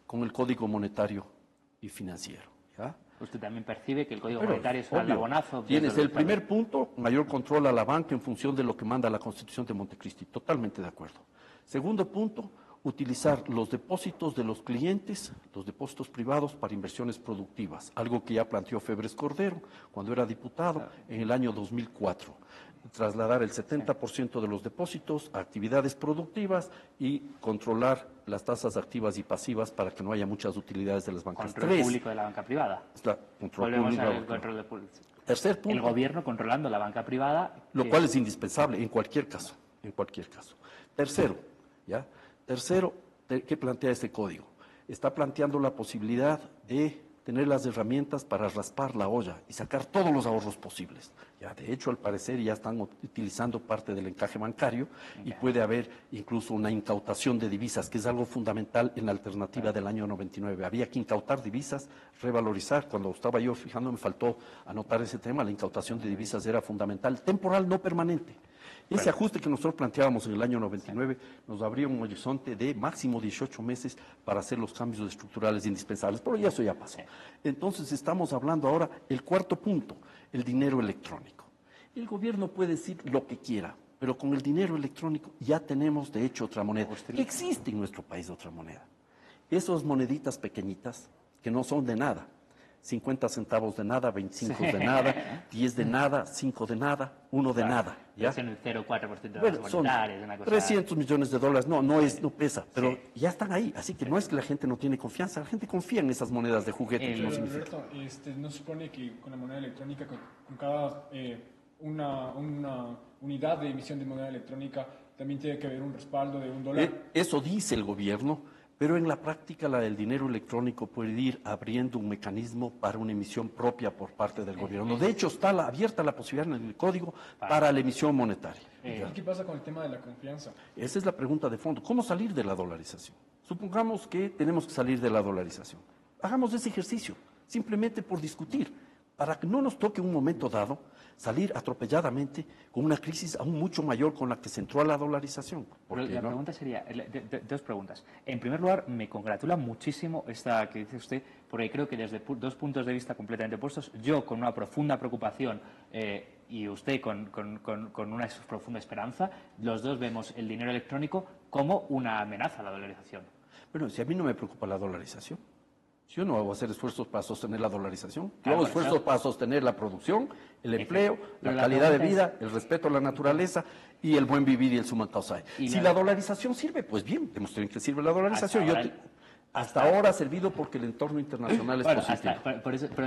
con el Código Monetario y Financiero. ¿Ya?
¿Usted también percibe que el Código
Pero,
Monetario es un
obvio,
aldabonazo?
tienes el primer punto, mayor control a la banca en función de lo que manda la Constitución de Montecristi. Totalmente de acuerdo. Segundo punto, utilizar los depósitos de los clientes, los depósitos privados, para inversiones productivas, algo que ya planteó Febres Cordero cuando era diputado en el año 2004. Trasladar el 70% de los depósitos a actividades productivas y controlar las tasas activas y pasivas para que no haya muchas utilidades de las bancas.
Control público de la banca privada.
Control
Volvemos
público.
al control de público.
Tercer punto.
El gobierno controlando la banca privada.
Lo cual es indispensable en cualquier caso, en cualquier caso. Tercero, ¿ya? Tercero, ¿qué plantea este código? Está planteando la posibilidad de tener las herramientas para raspar la olla y sacar todos los ahorros posibles. Ya, de hecho, al parecer ya están utilizando parte del encaje bancario y puede haber incluso una incautación de divisas, que es algo fundamental en la alternativa del año 99. Había que incautar divisas, revalorizar. Cuando estaba yo fijando, me faltó anotar ese tema. La incautación de divisas era fundamental, temporal, no permanente. Ese ajuste que nosotros planteábamos en el año 99 nos abría un horizonte de máximo 18 meses para hacer los cambios estructurales indispensables, pero ya eso ya pasó. Entonces estamos hablando ahora, el cuarto punto, el dinero electrónico. El gobierno puede decir lo que quiera, pero con el dinero electrónico ya tenemos de hecho otra moneda. Existe en nuestro país otra moneda. Esas moneditas pequeñitas que no son de nada. 50 centavos de nada, 25 de nada, 10 de nada, 5 de nada, 1 de nada. ¿Ya?
Es en el 0,4% de
Bueno,
las
son
monetarias, una cosa...
300 millones de dólares, no pesa, pero ya están ahí. Así que no es que la gente no tiene confianza, la gente confía en esas monedas de juguete. Que no significa.
Alberto, ¿no supone que con la moneda electrónica, con cada una unidad de emisión de moneda electrónica, también tiene que haber un respaldo de $1?
Eso dice el gobierno, pero en la práctica la del dinero electrónico puede ir abriendo un mecanismo para una emisión propia por parte del gobierno. De hecho, está abierta la posibilidad en el código para la emisión monetaria.
¿Y qué pasa con el tema de la confianza?
Esa es la pregunta de fondo. ¿Cómo salir de la dolarización? Supongamos que tenemos que salir de la dolarización. Hagamos ese ejercicio, simplemente por discutir, para que no nos toque un momento dado salir atropelladamente con una crisis aún mucho mayor con la que se entró a la dolarización.
Pero la pregunta sería, dos preguntas. En primer lugar, me congratula muchísimo esta que dice usted, porque creo que desde dos puntos de vista completamente opuestos, yo con una profunda preocupación y usted con una profunda esperanza, los dos vemos el dinero electrónico como una amenaza a la dolarización.
Bueno, si a mí no me preocupa la dolarización, yo no hago hacer esfuerzos para sostener la dolarización. Yo
Claro,
hago esfuerzos para sostener la producción, el empleo, la calidad de vida, el respeto a la naturaleza y el buen vivir y el suma causa. Si la dolarización sirve, pues bien, demuestren que sirve la dolarización. Hasta ahora ha servido porque el entorno internacional es positivo.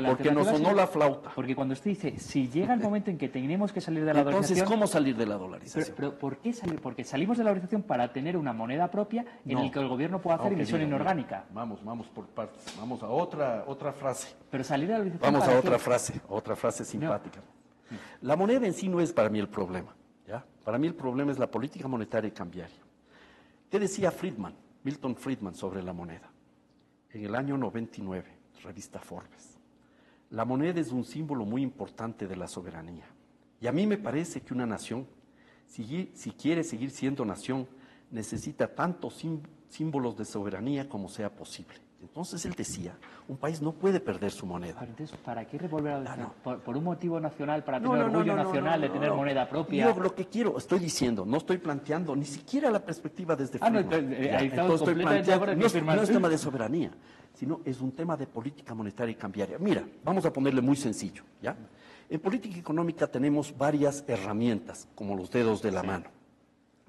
Porque nos sonó la flauta.
Porque cuando usted dice, si llega el momento en que tenemos que salir de la dolarización...
Entonces, ¿cómo salir de la dolarización?
Pero ¿por qué salir? Porque salimos de la dolarización para tener una moneda propia en la que el gobierno pueda hacer emisión inorgánica.
Vamos por partes. Vamos a otra frase.
Pero salir de la dolarización...
Vamos a otra frase simpática. No. La moneda en sí no es para mí el problema. ¿Ya? Para mí el problema es la política monetaria y cambiaria. ¿Qué decía Milton Friedman, sobre la moneda? En el año 99, revista Forbes. La moneda es un símbolo muy importante de la soberanía. Y a mí me parece que una nación, si quiere seguir siendo nación, necesita tantos símbolos de soberanía como sea posible. Entonces él decía, un país no puede perder su moneda.
Pero entonces, ¿para qué revolver a
no.
por un motivo nacional, para tener orgullo nacional de tener moneda propia?
Yo lo que quiero, estoy diciendo, no estoy planteando ni siquiera la perspectiva desde
no,
entonces estoy planteando, no es tema de soberanía, sino es un tema de política monetaria y cambiaria. Mira, vamos a ponerle muy sencillo, ¿ya? En política económica tenemos varias herramientas, como los dedos de la mano.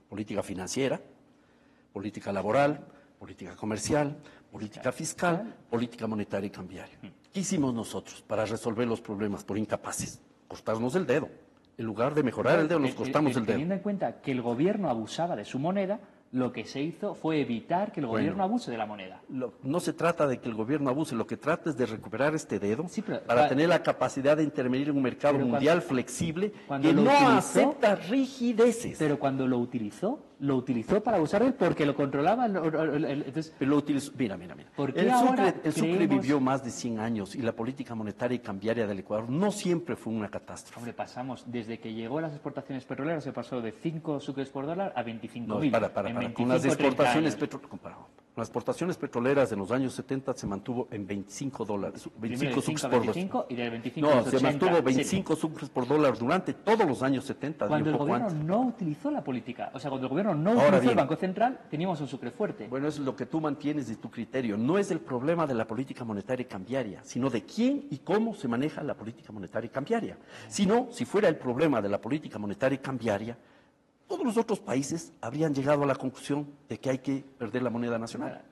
Política financiera, política laboral, política comercial, política fiscal, política monetaria y cambiaria. ¿Qué hicimos nosotros para resolver los problemas por incapaces? Cortarnos el dedo. En lugar de mejorar el dedo, nos cortamos el dedo.
Teniendo en cuenta que el gobierno abusaba de su moneda, lo que se hizo fue evitar que el gobierno abuse de la moneda.
No se trata de que el gobierno abuse, lo que trata es de recuperar este dedo
pero,
para tener la capacidad de intervenir en un mercado mundial flexible que no acepta rigideces.
Pero cuando lo utilizó para abusar de él porque lo controlaba. Entonces,
pero lo utilizó, mira. El Sucre vivió más de 100 años y la política monetaria y cambiaria del Ecuador no siempre fue una catástrofe.
Hombre, pasamos, desde que llegó las exportaciones petroleras, se pasó de 5 sucres por dólar a 25.000.
Para. Con las exportaciones las exportaciones petroleras en los años 70 se mantuvo en $25, 25 sucres por dólar.
Y del 25 a los 80,
se mantuvo 25 sucres por dólar durante todos los años 70.
Cuando el gobierno no utilizó la política, o sea, cuando el gobierno no utilizó el Banco Central, teníamos un sucre fuerte.
Bueno, es lo que tú mantienes de tu criterio. No es el problema de la política monetaria y cambiaria, sino de quién y cómo se maneja la política monetaria y cambiaria. Si fuera el problema de la política monetaria y cambiaria, todos los otros países habrían llegado a la conclusión de que hay que perder la moneda nacional.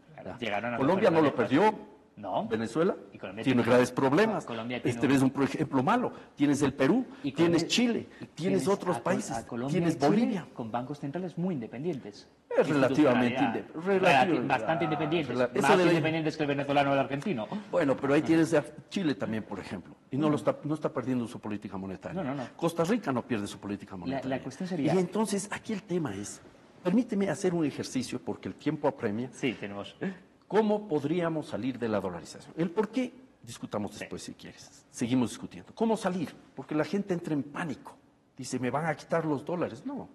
Colombia no lo perdió.
No.
Venezuela tiene graves problemas. Este es un ejemplo malo. Tienes el Perú, tienes Chile, tienes otros países, tienes Bolivia.
Con bancos centrales muy independientes.
Es relativamente
bastante independientes. Más independientes que el venezolano o el argentino.
Bueno, pero ahí tienes a Chile también, por ejemplo. Y no está perdiendo su política monetaria.
No.
Costa Rica no pierde su política monetaria.
La cuestión sería...
Y entonces, aquí el tema es, permíteme hacer un ejercicio, porque el tiempo apremia.
Sí, tenemos...
¿Cómo podríamos salir de la dolarización? El por qué, discutamos después si quieres. Seguimos discutiendo. ¿Cómo salir? Porque la gente entra en pánico. Dice, ¿me van a quitar los dólares? No.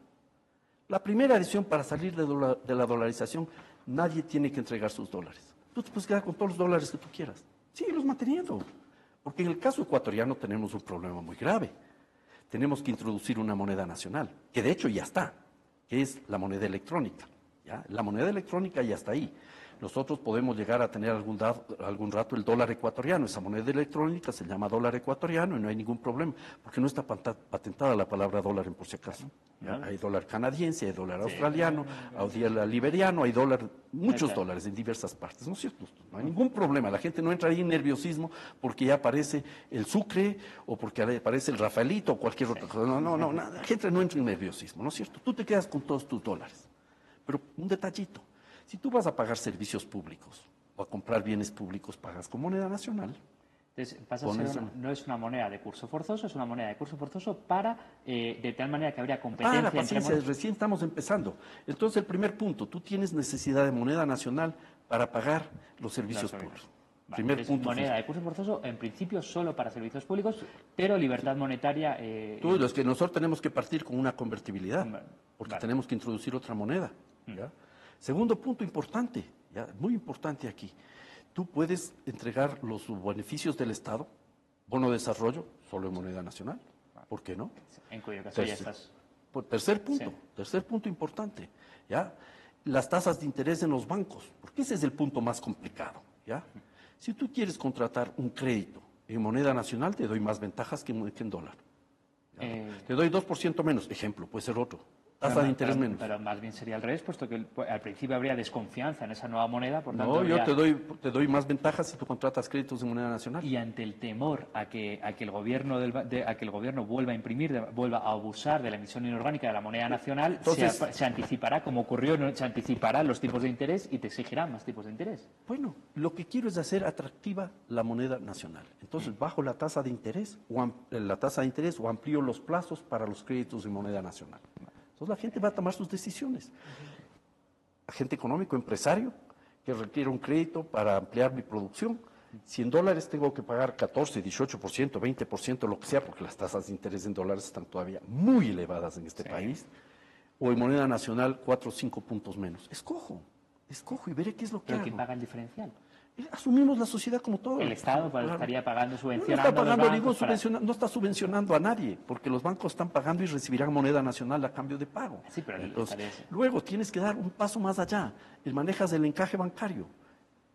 La primera decisión para salir de la dolarización, nadie tiene que entregar sus dólares. Tú te puedes quedar con todos los dólares que tú quieras. Síguelos manteniendo. Porque en el caso ecuatoriano tenemos un problema muy grave. Tenemos que introducir una moneda nacional, que de hecho ya está, que es la moneda electrónica. ¿Ya? La moneda electrónica ya está ahí. Nosotros podemos llegar a tener algún rato el dólar ecuatoriano. Esa moneda electrónica se llama dólar ecuatoriano y no hay ningún problema, porque no está patentada la palabra dólar en por si acaso. ¿Ya? Hay dólar canadiense, hay dólar australiano, hay dólar liberiano, hay muchos dólares en diversas partes, ¿no es cierto? No hay ningún problema, la gente no entra ahí en nerviosismo porque ya aparece el Sucre o porque aparece el Rafaelito o cualquier otra cosa. No, la gente no entra en nerviosismo, ¿no es cierto? Tú te quedas con todos tus dólares. Pero un detallito. Si tú vas a pagar servicios públicos o a comprar bienes públicos, pagas con moneda nacional.
Entonces, pasa a ser no es una moneda de curso forzoso, es una moneda de curso forzoso de tal manera que habría competencia.
Paciencia, recién estamos empezando. Entonces, el primer punto, tú tienes necesidad de moneda nacional para pagar los servicios públicos. Primer punto.
Moneda de curso forzoso, en principio, solo para servicios públicos, pero libertad monetaria...
Los que nosotros tenemos que partir con una convertibilidad, porque tenemos que introducir otra moneda. ¿Ya? Segundo punto importante, muy importante aquí, tú puedes entregar los beneficios del Estado, bono de desarrollo, solo en moneda nacional, ¿por qué no?
En cuyo caso ya estás...
Tercer punto importante, ¿ya? Las tasas de interés en los bancos, porque ese es el punto más complicado, ¿ya? Si tú quieres contratar un crédito en moneda nacional, te doy más ventajas que en dólar. Te doy 2% menos, ejemplo, puede ser otro. Tasa de interés menos.
Pero más bien sería al revés, puesto que al principio habría desconfianza en esa nueva moneda. Por tanto,
no, yo te doy más ventajas si tú contratas créditos en moneda nacional.
Y ante el temor a que el gobierno vuelva a imprimir, vuelva a abusar de la emisión inorgánica de la moneda nacional, entonces, se anticipará, como ocurrió, se anticiparán los tipos de interés y te exigirán más tipos de interés.
Bueno, lo que quiero es hacer atractiva la moneda nacional. Entonces, bajo la tasa de interés o amplío los plazos para los créditos en moneda nacional. Entonces la gente va a tomar sus decisiones. Agente económico, empresario, que requiere un crédito para ampliar mi producción, Si en dólares tengo que pagar 14, 18%, 20%, lo que sea, porque las tasas de interés en dólares están todavía muy elevadas en este país, o en moneda nacional 4 o 5 puntos menos. Escojo y veré qué es lo que
¿Pero
hago.
quién paga el diferencial?
Asumimos la sociedad como todo.
El Estado estaría pagando,
No
subvencionando
está pagando,
a los bancos
no está subvencionando a nadie, porque los bancos están pagando y recibirán moneda nacional a cambio de pago.
Sí, pero
Entonces, luego tienes que dar un paso más allá. Manejas el encaje bancario.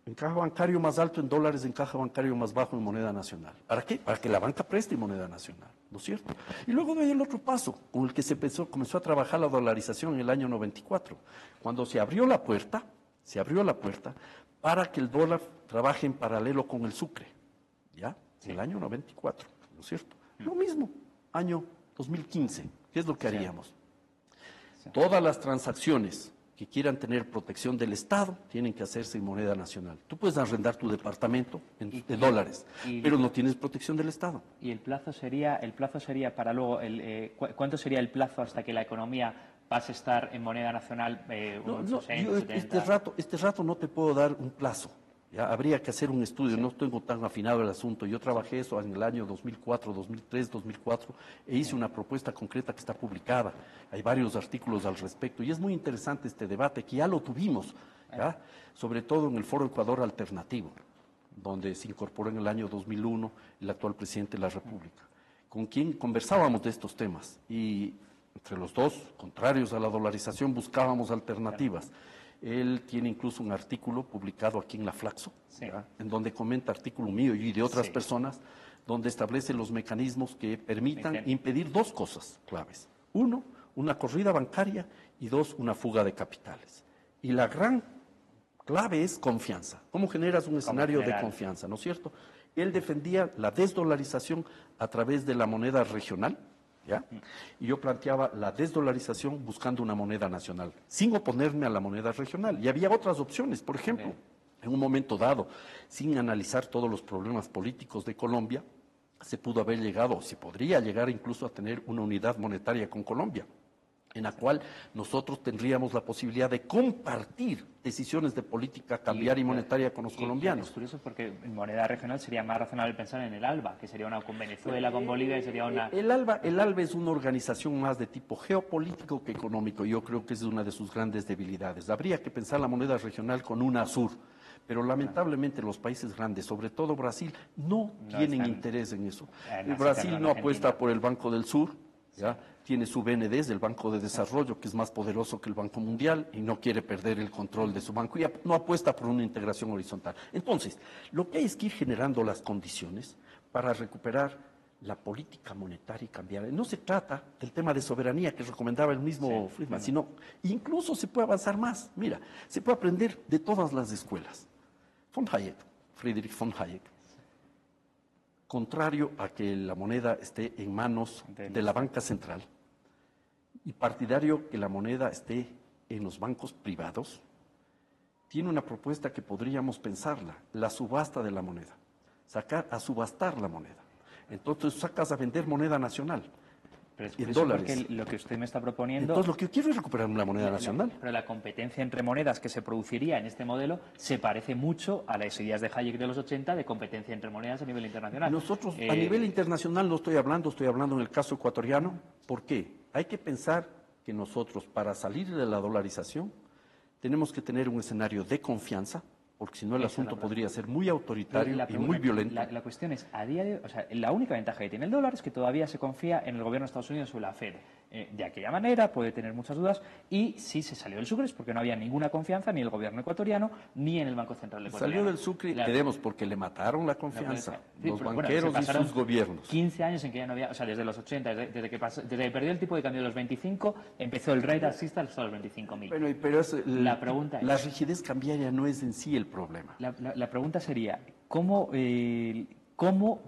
Encaje bancario más alto en dólares, encaje bancario más bajo en moneda nacional. ¿Para qué? Para que la banca preste moneda nacional, ¿no es cierto? Y luego doy el otro paso, con el que comenzó a trabajar la dolarización en el año 94, cuando se abrió la puerta para que el dólar trabaje en paralelo con el sucre, ¿ya? Sí. En el año 94, ¿no es cierto? Lo mismo, año 2015, ¿qué es lo que haríamos? Sí. Todas las transacciones que quieran tener protección del Estado tienen que hacerse en moneda nacional. Tú puedes arrendar tu departamento de dólares, pero no tienes protección del Estado.
¿Y el plazo sería para luego, cuánto sería el plazo hasta que la economía pase a estar en moneda nacional?
Este rato no te puedo dar un plazo. ¿Ya? Habría que hacer un estudio, no tengo tan afinado el asunto. Yo trabajé eso en el año 2004, 2003, 2004 e hice una propuesta concreta que está publicada. Hay varios artículos al respecto y es muy interesante este debate que ya lo tuvimos, ¿ya? Sobre todo en el Foro Ecuador Alternativo, donde se incorporó en el año 2001 el actual presidente de la República, con quien conversábamos de estos temas y entre los dos, contrarios a la dolarización, buscábamos alternativas. Él tiene incluso un artículo publicado aquí en la Flaxo, sí, en donde comenta artículo mío y de otras personas, donde establece los mecanismos que permitan impedir dos cosas claves. Uno, una corrida bancaria y dos, una fuga de capitales. Y la gran clave es confianza. ¿Cómo generas un escenario de confianza, no es cierto? Él defendía la desdolarización a través de la moneda regional, ¿ya? Y yo planteaba la desdolarización buscando una moneda nacional, sin oponerme a la moneda regional. Y había otras opciones, por ejemplo, en un momento dado, sin analizar todos los problemas políticos de Colombia, se podría llegar incluso a tener una unidad monetaria con Colombia, en la cual nosotros tendríamos la posibilidad de compartir decisiones de política cambiaria y monetaria con los colombianos.
Es curioso porque en moneda regional sería más razonable pensar en el ALBA, que sería una con Venezuela, con Bolivia, y sería una...
El ALBA es una organización más de tipo geopolítico que económico. Yo creo que es una de sus grandes debilidades. Habría que pensar la moneda regional con UNASUR, pero lamentablemente los países grandes, sobre todo Brasil, no tienen interés en eso. Brasil no apuesta por el Banco del Sur, ¿ya? Tiene su BND, el Banco de Desarrollo, que es más poderoso que el Banco Mundial y no quiere perder el control de su banco y no apuesta por una integración horizontal. Entonces, lo que hay es que ir generando las condiciones para recuperar la política monetaria y cambiaria. No se trata del tema de soberanía que recomendaba el mismo Friedman, sino incluso se puede avanzar más. Mira, se puede aprender de todas las escuelas. Friedrich von Hayek, contrario a que la moneda esté en manos de la banca central y partidario que la moneda esté en los bancos privados, tiene una propuesta que podríamos pensarla, la subasta de la moneda, sacar a subastar la moneda. Entonces sacas a vender moneda nacional.
Pero es en dólares. Porque lo que usted me está proponiendo...
Entonces lo que yo quiero es recuperar una moneda nacional.
Pero la competencia entre monedas que se produciría en este modelo se parece mucho a las ideas de Hayek de los 80 de competencia entre monedas a nivel internacional.
Nosotros a nivel internacional no estoy hablando en el caso ecuatoriano. ¿Por qué? Hay que pensar que nosotros para salir de la dolarización tenemos que tener un escenario de confianza, porque si no el asunto podría ser muy autoritario y muy violento.
La cuestión es, a día de hoy, o sea, la única ventaja que tiene el dólar es que todavía se confía en el gobierno de Estados Unidos o la Fed. De aquella manera puede tener muchas dudas y sí se salió del sucre es porque no había ninguna confianza ni en el gobierno ecuatoriano ni en el Banco Central ecuatoriano.
Salió del sucre, queremos, porque le mataron la confianza, los banqueros y sus gobiernos.
15 años en que ya no había, o sea, desde los 80, desde que perdió el tipo de cambio de los 25, empezó el rate alcista hasta los 25.000.
Bueno, pero
la pregunta es,
la rigidez cambiaria no es en sí el problema.
La pregunta sería, ¿cómo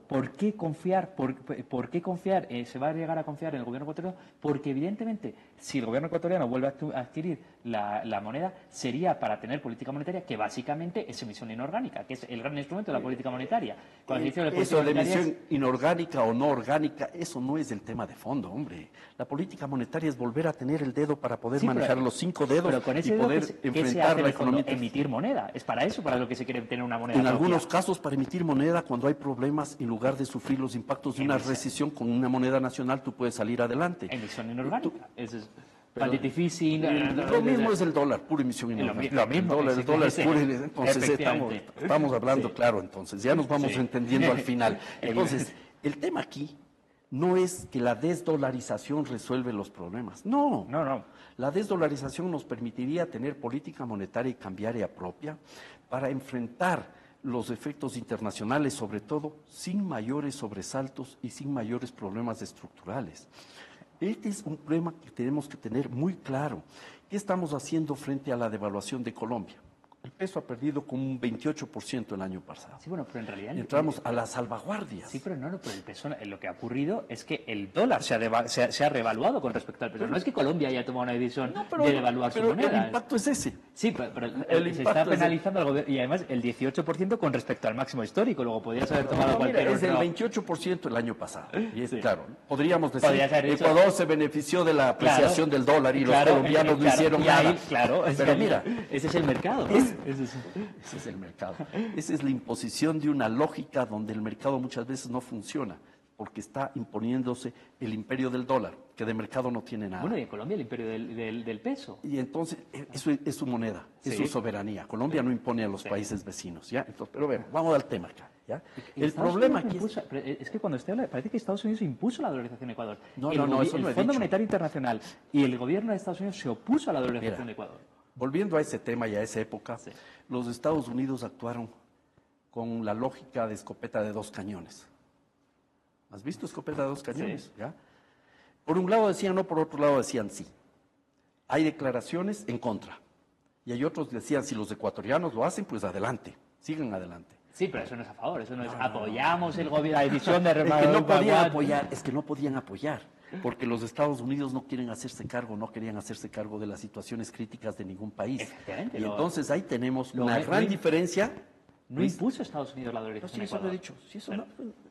¿Por qué confiar? ¿Por qué confiar? Se va a llegar a confiar en el gobierno ecuatoriano porque evidentemente si el gobierno ecuatoriano vuelve a adquirir la moneda sería para tener política monetaria que básicamente es emisión inorgánica, que es el gran instrumento de la política monetaria. Cuando se dice política
Eso de
monetaria
emisión inorgánica o no orgánica, eso no es el tema de fondo, hombre. La política monetaria es volver a tener el dedo para poder
Sí,
manejar los 5 dedos
pero con ese
y
dedo,
poder
¿qué se
enfrentar
hace en
la
el fondo?
economía.
Emitir moneda. Es para eso, para lo que se quiere tener una moneda
En
propia.
algunos casos, para emitir moneda, cuando hay problemas, en lugar de sufrir los impactos de una recesión con una moneda nacional, tú puedes salir adelante.
Emisión inorgánica. Eso es quantitative easing.
Lo mismo es el dólar, pura emisión inorgánica.
Lo mismo.
El dólar es pura. Entonces, estamos hablando claro, entonces, ya nos vamos entendiendo al final. Entonces, el tema aquí no es que la desdolarización resuelve los problemas. No. La desdolarización nos permitiría tener política monetaria y cambiaria propia para enfrentar los efectos internacionales, sobre todo, sin mayores sobresaltos y sin mayores problemas estructurales. Este es un problema que tenemos que tener muy claro. ¿Qué estamos haciendo frente a la devaluación de Colombia? El peso ha perdido como un 28% el año pasado.
Sí, bueno, pero en realidad...
Entramos a las salvaguardias.
Sí, pero pero el peso, lo que ha ocurrido es que el dólar se ha revaluado con respecto al peso. No es que Colombia haya tomado una decisión de devaluar su moneda.
Pero el impacto es ese.
Sí, pero se está penalizando al gobierno y además el 18% con respecto al máximo histórico. Luego podrías haber tomado cualquier
otro. Es el 28% el año pasado. Y es claro, podríamos decir Ecuador se benefició de la apreciación del dólar y los colombianos no hicieron nada.
Pero mira, ese es el mercado.
Ese es el mercado. Esa es la imposición de una lógica donde el mercado muchas veces no funciona, porque está imponiéndose el imperio del dólar, que de mercado no tiene nada.
Bueno, y en Colombia el imperio del peso.
Y entonces, eso es su moneda, es su soberanía. Colombia no impone a los países vecinos, ¿ya? Entonces, pero bueno, vamos al tema acá, ¿ya? El problema aquí
es que cuando usted habla, parece que Estados Unidos impuso la dolarización en Ecuador.
No, eso no he dicho.
El Fondo Monetario Internacional y el gobierno de Estados Unidos se opuso a la dolarización de Ecuador.
Volviendo a ese tema y a esa época, los Estados Unidos actuaron con la lógica de escopeta de 2 cañones. ¿Has visto escopeta de 2 cañones?
Sí.
¿Ya? Por un lado decían no, por otro lado decían sí. Hay declaraciones en contra. Y hay otros que decían, si los ecuatorianos lo hacen, pues adelante, sigan adelante.
Sí, pero eso no es a favor, eso no es apoyamos el gobierno, la decisión de
es que no podían apoyar, porque los Estados Unidos no quieren hacerse cargo, no querían hacerse cargo de las situaciones críticas de ningún país. Y entonces ahí tenemos una gran diferencia.
No impuso Estados Unidos la dolarización en Ecuador.
Eso lo he dicho, eso no,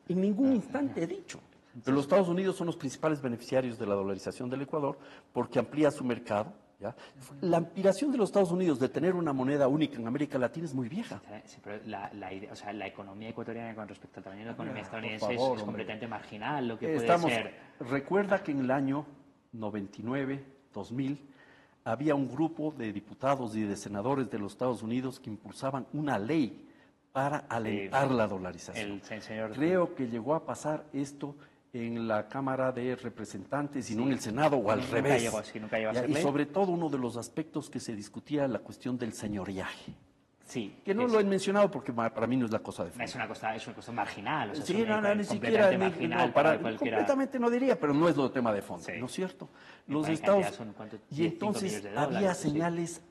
en ningún instante he dicho. Pero los Estados Unidos son los principales beneficiarios de la dolarización del Ecuador porque amplía su mercado. ¿Ya? La aspiración de los Estados Unidos de tener una moneda única en América Latina es muy vieja.
Sí, pero la economía ecuatoriana con respecto al tamaño de la economía estadounidense es completamente marginal lo que puede ser.
Recuerda que en el año 99, 2000, había un grupo de diputados y de senadores de los Estados Unidos que impulsaban una ley para alentar la dolarización. Creo que llegó a pasar esto en la Cámara de Representantes y no en el Senado o al revés.
Nunca llegó a ser ley.
Y sobre todo uno de los aspectos que se discutía la cuestión del señoriaje.
Sí.
Que no lo he mencionado porque para mí no es la cosa de fondo.
Es una cosa marginal. O sea,
sí, ni siquiera marginal completamente no diría, pero no es lo tema de fondo, ¿no es cierto? Los Estados y entonces había señales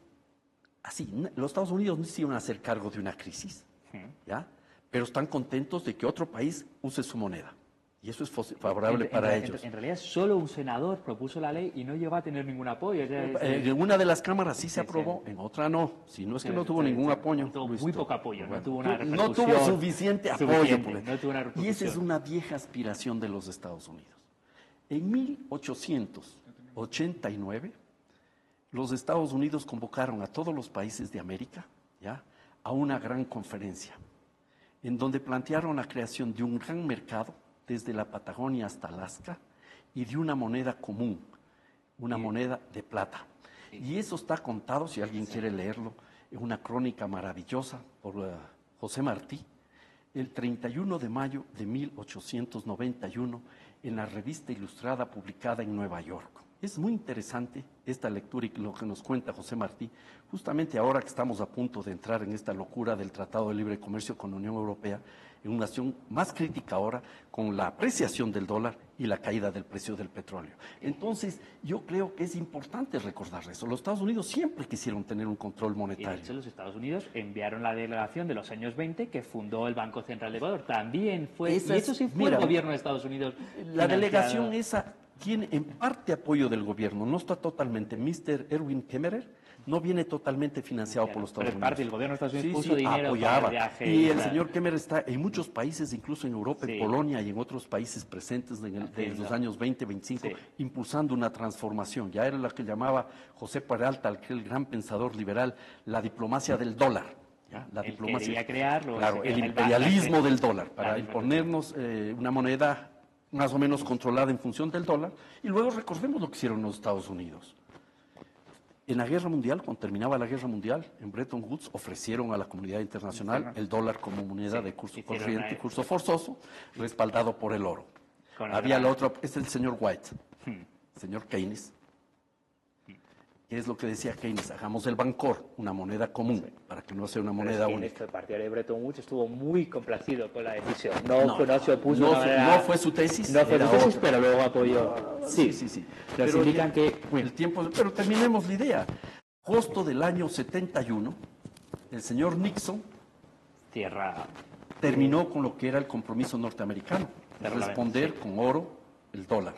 así. Los Estados Unidos no se iban a hacer cargo de una crisis, ¿ya? Pero están contentos de que otro país use su moneda. Y eso es favorable para ellos.
En realidad, solo un senador propuso la ley y no llegó a tener ningún apoyo.
En una de las cámaras sí se aprobó, en otra no. Si no es que no tuvo ningún apoyo.
Tuvo muy poco apoyo, no tuvo una
repercusión. No tuvo suficiente apoyo.
No tuvo una repercusión.
Y esa es una vieja aspiración de los Estados Unidos. En 1889, los Estados Unidos convocaron a todos los países de América, ¿ya?, a una gran conferencia, en donde plantearon la creación de un gran mercado desde la Patagonia hasta Alaska, y de una moneda común, una moneda de plata. Y eso está contado, si alguien quiere leerlo, en una crónica maravillosa por José Martí, el 31 de mayo de 1891, en la revista ilustrada publicada en Nueva York. Es muy interesante esta lectura y lo que nos cuenta José Martí, justamente ahora que estamos a punto de entrar en esta locura del Tratado de Libre Comercio con la Unión Europea, en una acción más crítica ahora con la apreciación del dólar y la caída del precio del petróleo. Entonces, yo creo que es importante recordar eso. Los Estados Unidos siempre quisieron tener un control
Y de
monetario.
hecho, los Estados Unidos enviaron la delegación de los años 20 que fundó el Banco Central de Ecuador. También fue,
Esa
y
es-
eso sí fue
mira,
el gobierno de Estados Unidos.
La
financiado.
delegación esa tiene en parte apoyo del gobierno, no está totalmente. Mr. Erwin Kemmerer no viene totalmente financiado por los
Pero
Estados
en parte el
Unidos.
gobierno de Estados Unidos
Sí,
puso
sí,
dinero
apoyaba.
para el viaje.
Y el
claro.
señor Kemmerer está en muchos países, incluso en Europa,
Sí.
en Polonia y en otros países presentes de los
Entiendo.
años 20, 25,
Sí.
impulsando una transformación. Ya era la que llamaba José Peralta, aquel gran pensador liberal, la diplomacia del dólar. ¿ya? La
Él
diplomacia.
quería crearlo,
Claro,
ese-
el
el
imperialismo
balance.
del dólar, para
Claro,
imponernos una moneda más o menos controlada en función del dólar, y luego recordemos lo que hicieron los Estados Unidos. En la guerra mundial, cuando terminaba la guerra mundial, en Bretton Woods ofrecieron a la comunidad internacional el dólar como moneda
Sí,
de curso
hicieron
corriente,
una-
curso forzoso, respaldado por el oro.
Con el
Había
gran-
la otra, este es el señor White,
Hmm.
señor Keynes. ¿Qué es lo que decía Keynes? Hagamos el Bancor una moneda común, para que no sea una moneda única.
El partidario de Bretton Woods estuvo muy complacido con la decisión. No se opuso
no
de una
fue-
manera-
no fue su tesis,
No fue
era
su tesis,
otra.
pero luego apoyó.
Sí, sí, sí.
Nos indican que
el tiempo, pero terminemos la idea. Agosto del año 71, el señor Nixon
tierra.
terminó con lo que era el compromiso norteamericano, de
Del
responder con oro el dólar.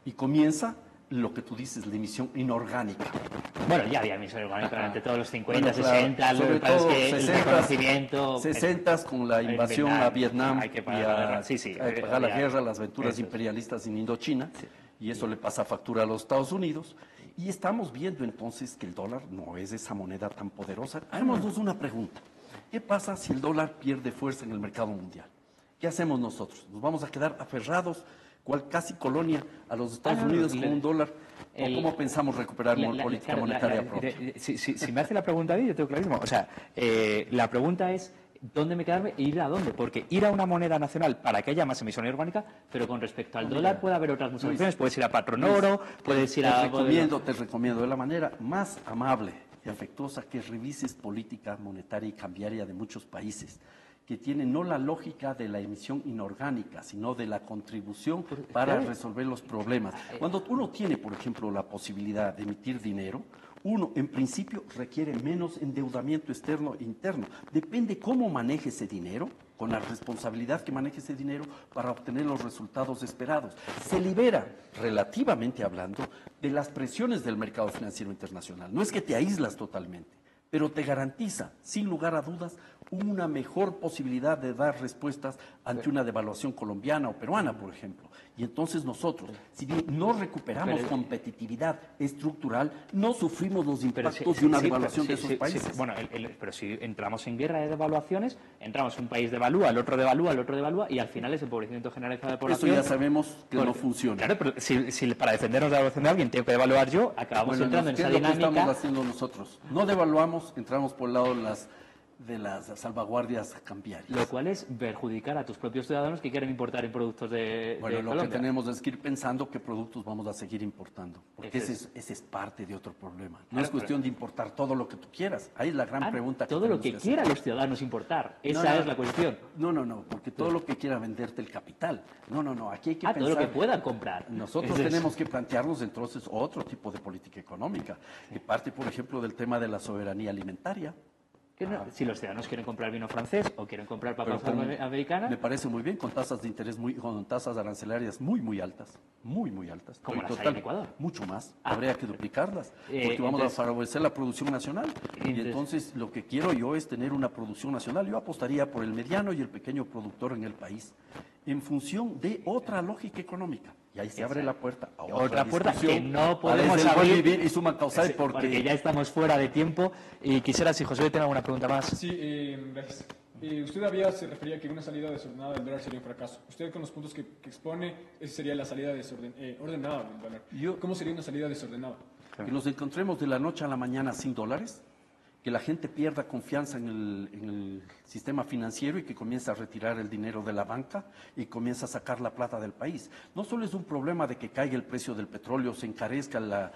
Y comienza lo que tú dices, la emisión inorgánica.
Bueno, ya había emisión orgánica durante todos los 50,
Bueno, claro,
60, lo
sobre
que pasa es
todo
que el
60s,
reconocimiento.
60s con la invasión a Vietnam
hay que
y
pagar, sí, sí,
a pagar la
había-
guerra, las aventuras
eso es.
imperialistas en Indochina, y eso le pasa factura a los Estados Unidos. Y estamos viendo entonces que el dólar no es esa moneda tan poderosa. Hagámonos una pregunta. ¿Qué pasa si el dólar pierde fuerza en el mercado mundial? ¿Qué hacemos nosotros? ¿Nos vamos a quedar aferrados, cual casi colonia, a los Estados
no, no,
Unidos con un dólar?
el-
¿O cómo pensamos recuperar una política monetaria propia?
Si me hace la pregunta a mí, yo tengo clarísimo. O sea, la pregunta es ¿dónde me quedarme e ir a dónde? Porque ir a una moneda nacional para que haya más emisión orgánica, pero con respecto al dólar puede haber otras muchas opciones. Puedes ir a patrón oro, puedes ir a...
Te recomiendo de la manera más amable y afectuosa que revises política monetaria y cambiaria de muchos países que tienen no la lógica de la emisión inorgánica, sino de la contribución para
claro.
resolver los problemas. Cuando uno tiene, por ejemplo, la posibilidad de emitir dinero, uno, en principio, requiere menos endeudamiento externo e interno. Depende cómo maneje ese dinero, con la responsabilidad que maneje ese dinero para obtener los resultados esperados. Se libera, relativamente hablando, de las presiones del mercado financiero internacional. No es que te aíslas totalmente, pero te garantiza, sin lugar a dudas, una mejor posibilidad de dar respuestas ante una devaluación colombiana o peruana, por ejemplo. Y entonces nosotros, si bien no recuperamos competitividad estructural, no sufrimos los impactos de una devaluación de esos países.
Bueno, pero si entramos en guerra de devaluaciones, entramos un país devalúa, el otro devalúa, el otro devalúa, y al final es empobrecimiento generalizado de
Eso
población.
ya sabemos que no funciona.
Claro, pero si para defendernos de la devaluación de alguien tengo que devaluar yo, acabamos
Bueno,
entrando en
¿qué
esa
es lo que
dinámica.
estamos haciendo nosotros? No devaluamos, entramos por el lado de las salvaguardias cambiarias.
Lo cual es perjudicar a tus propios ciudadanos que quieren importar en productos de
Bueno, lo
Colombia.
que tenemos es que ir pensando qué productos vamos a seguir importando, porque
Ese
ese es parte de otro problema. No
Claro,
es cuestión de importar todo lo que tú quieras. Ahí es la gran pregunta.
Todo lo
tenemos
que
hacer.
quieran los ciudadanos importar. Esa
No, no,
es la cuestión.
No, porque todo lo que quiera venderte el capital. No, aquí hay que pensar.
Todo lo que puedan comprar.
Nosotros
Eso es.
tenemos que plantearnos entonces otro tipo de política económica, que parte, por ejemplo, del tema de la soberanía alimentaria.
Que no- si los ciudadanos quieren comprar vino francés o quieren comprar papas
Pero
americanas,
me parece muy bien, con tasas de interés con tasas arancelarias muy altas, muy altas.
Como
Estoy
las hay en Ecuador.
Mucho más, habría que duplicarlas, porque vamos
entonces-
a favorecer la producción nacional. Y entonces lo que quiero yo es tener una producción nacional. Yo apostaría por el mediano y el pequeño productor en el país, en función de otra lógica económica. Y ahí se abre la puerta a
otra puerta que
discusión.
no podemos
Desde el buen
abrir.
vivir y suma causal,
porque ya estamos fuera de tiempo. Y quisiera, si José tiene alguna pregunta más.
Sí, gracias. Se refería a que una salida desordenada del dólar sería un fracaso. Usted con los puntos que expone, esa sería la salida ordenada del dólar. ¿Cómo sería una salida desordenada?
Que nos encontremos de la noche a la mañana sin dólares que la gente pierda confianza en el sistema financiero y que comience a retirar el dinero de la banca y comience a sacar la plata del país. No solo es un problema de que caiga el precio del petróleo, se encarezca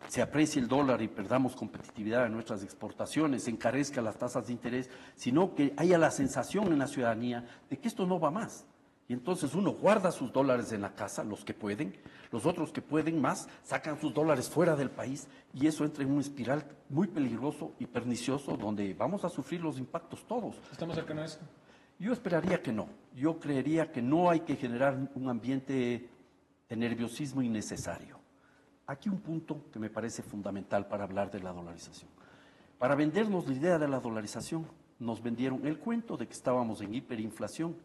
se aprecie el dólar y perdamos competitividad en nuestras exportaciones, se encarezca las tasas de interés, sino que haya la sensación en la ciudadanía de que esto no va más. Y entonces uno guarda sus dólares en la casa, los que pueden, los otros que pueden más, sacan sus dólares fuera del país y eso entra en una espiral muy peligroso y pernicioso donde vamos a sufrir los impactos todos.
¿Estamos cercanos a esto?
Yo esperaría que no. Yo creería que no hay que generar un ambiente de nerviosismo innecesario. Aquí un punto que me parece fundamental para hablar de la dolarización. Para vendernos la idea de la dolarización, nos vendieron el cuento de que estábamos en hiperinflación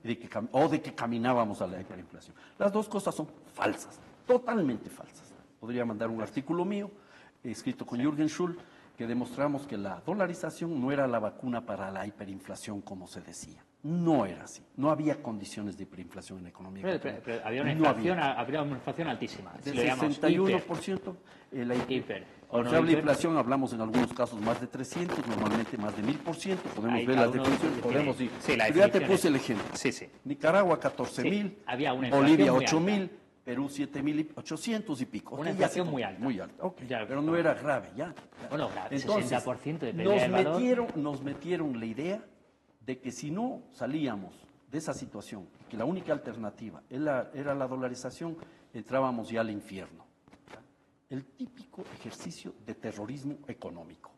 o de que caminábamos a la hiperinflación. Las dos cosas son falsas, totalmente falsas. Podría mandar un artículo mío, escrito con Jürgen Schull, que demostramos que la dolarización no era la vacuna para la hiperinflación como se decía. No era así. No había condiciones de hiperinflación en la economía.
Pero había una inflación, habría una inflación altísima.
Del 61%. Cuando se habla de inflación, hablamos en algunos casos más de 300, normalmente más de 1000%. Podemos ver las definiciones, podemos ir.
Sí,
pero ya te puse el ejemplo.
Sí, sí.
Nicaragua 14.000, Bolivia 8.000, Perú 7.800 y pico.
Una inflación muy alta.
Muy alta, okay.
Ya,
pero no era grave, ya.
Bueno,
entonces,
60% de pérdida de valor.
nos metieron la idea de que si no salíamos de esa situación, que la única alternativa era la dolarización, entrábamos ya al infierno. El típico ejercicio de terrorismo económico.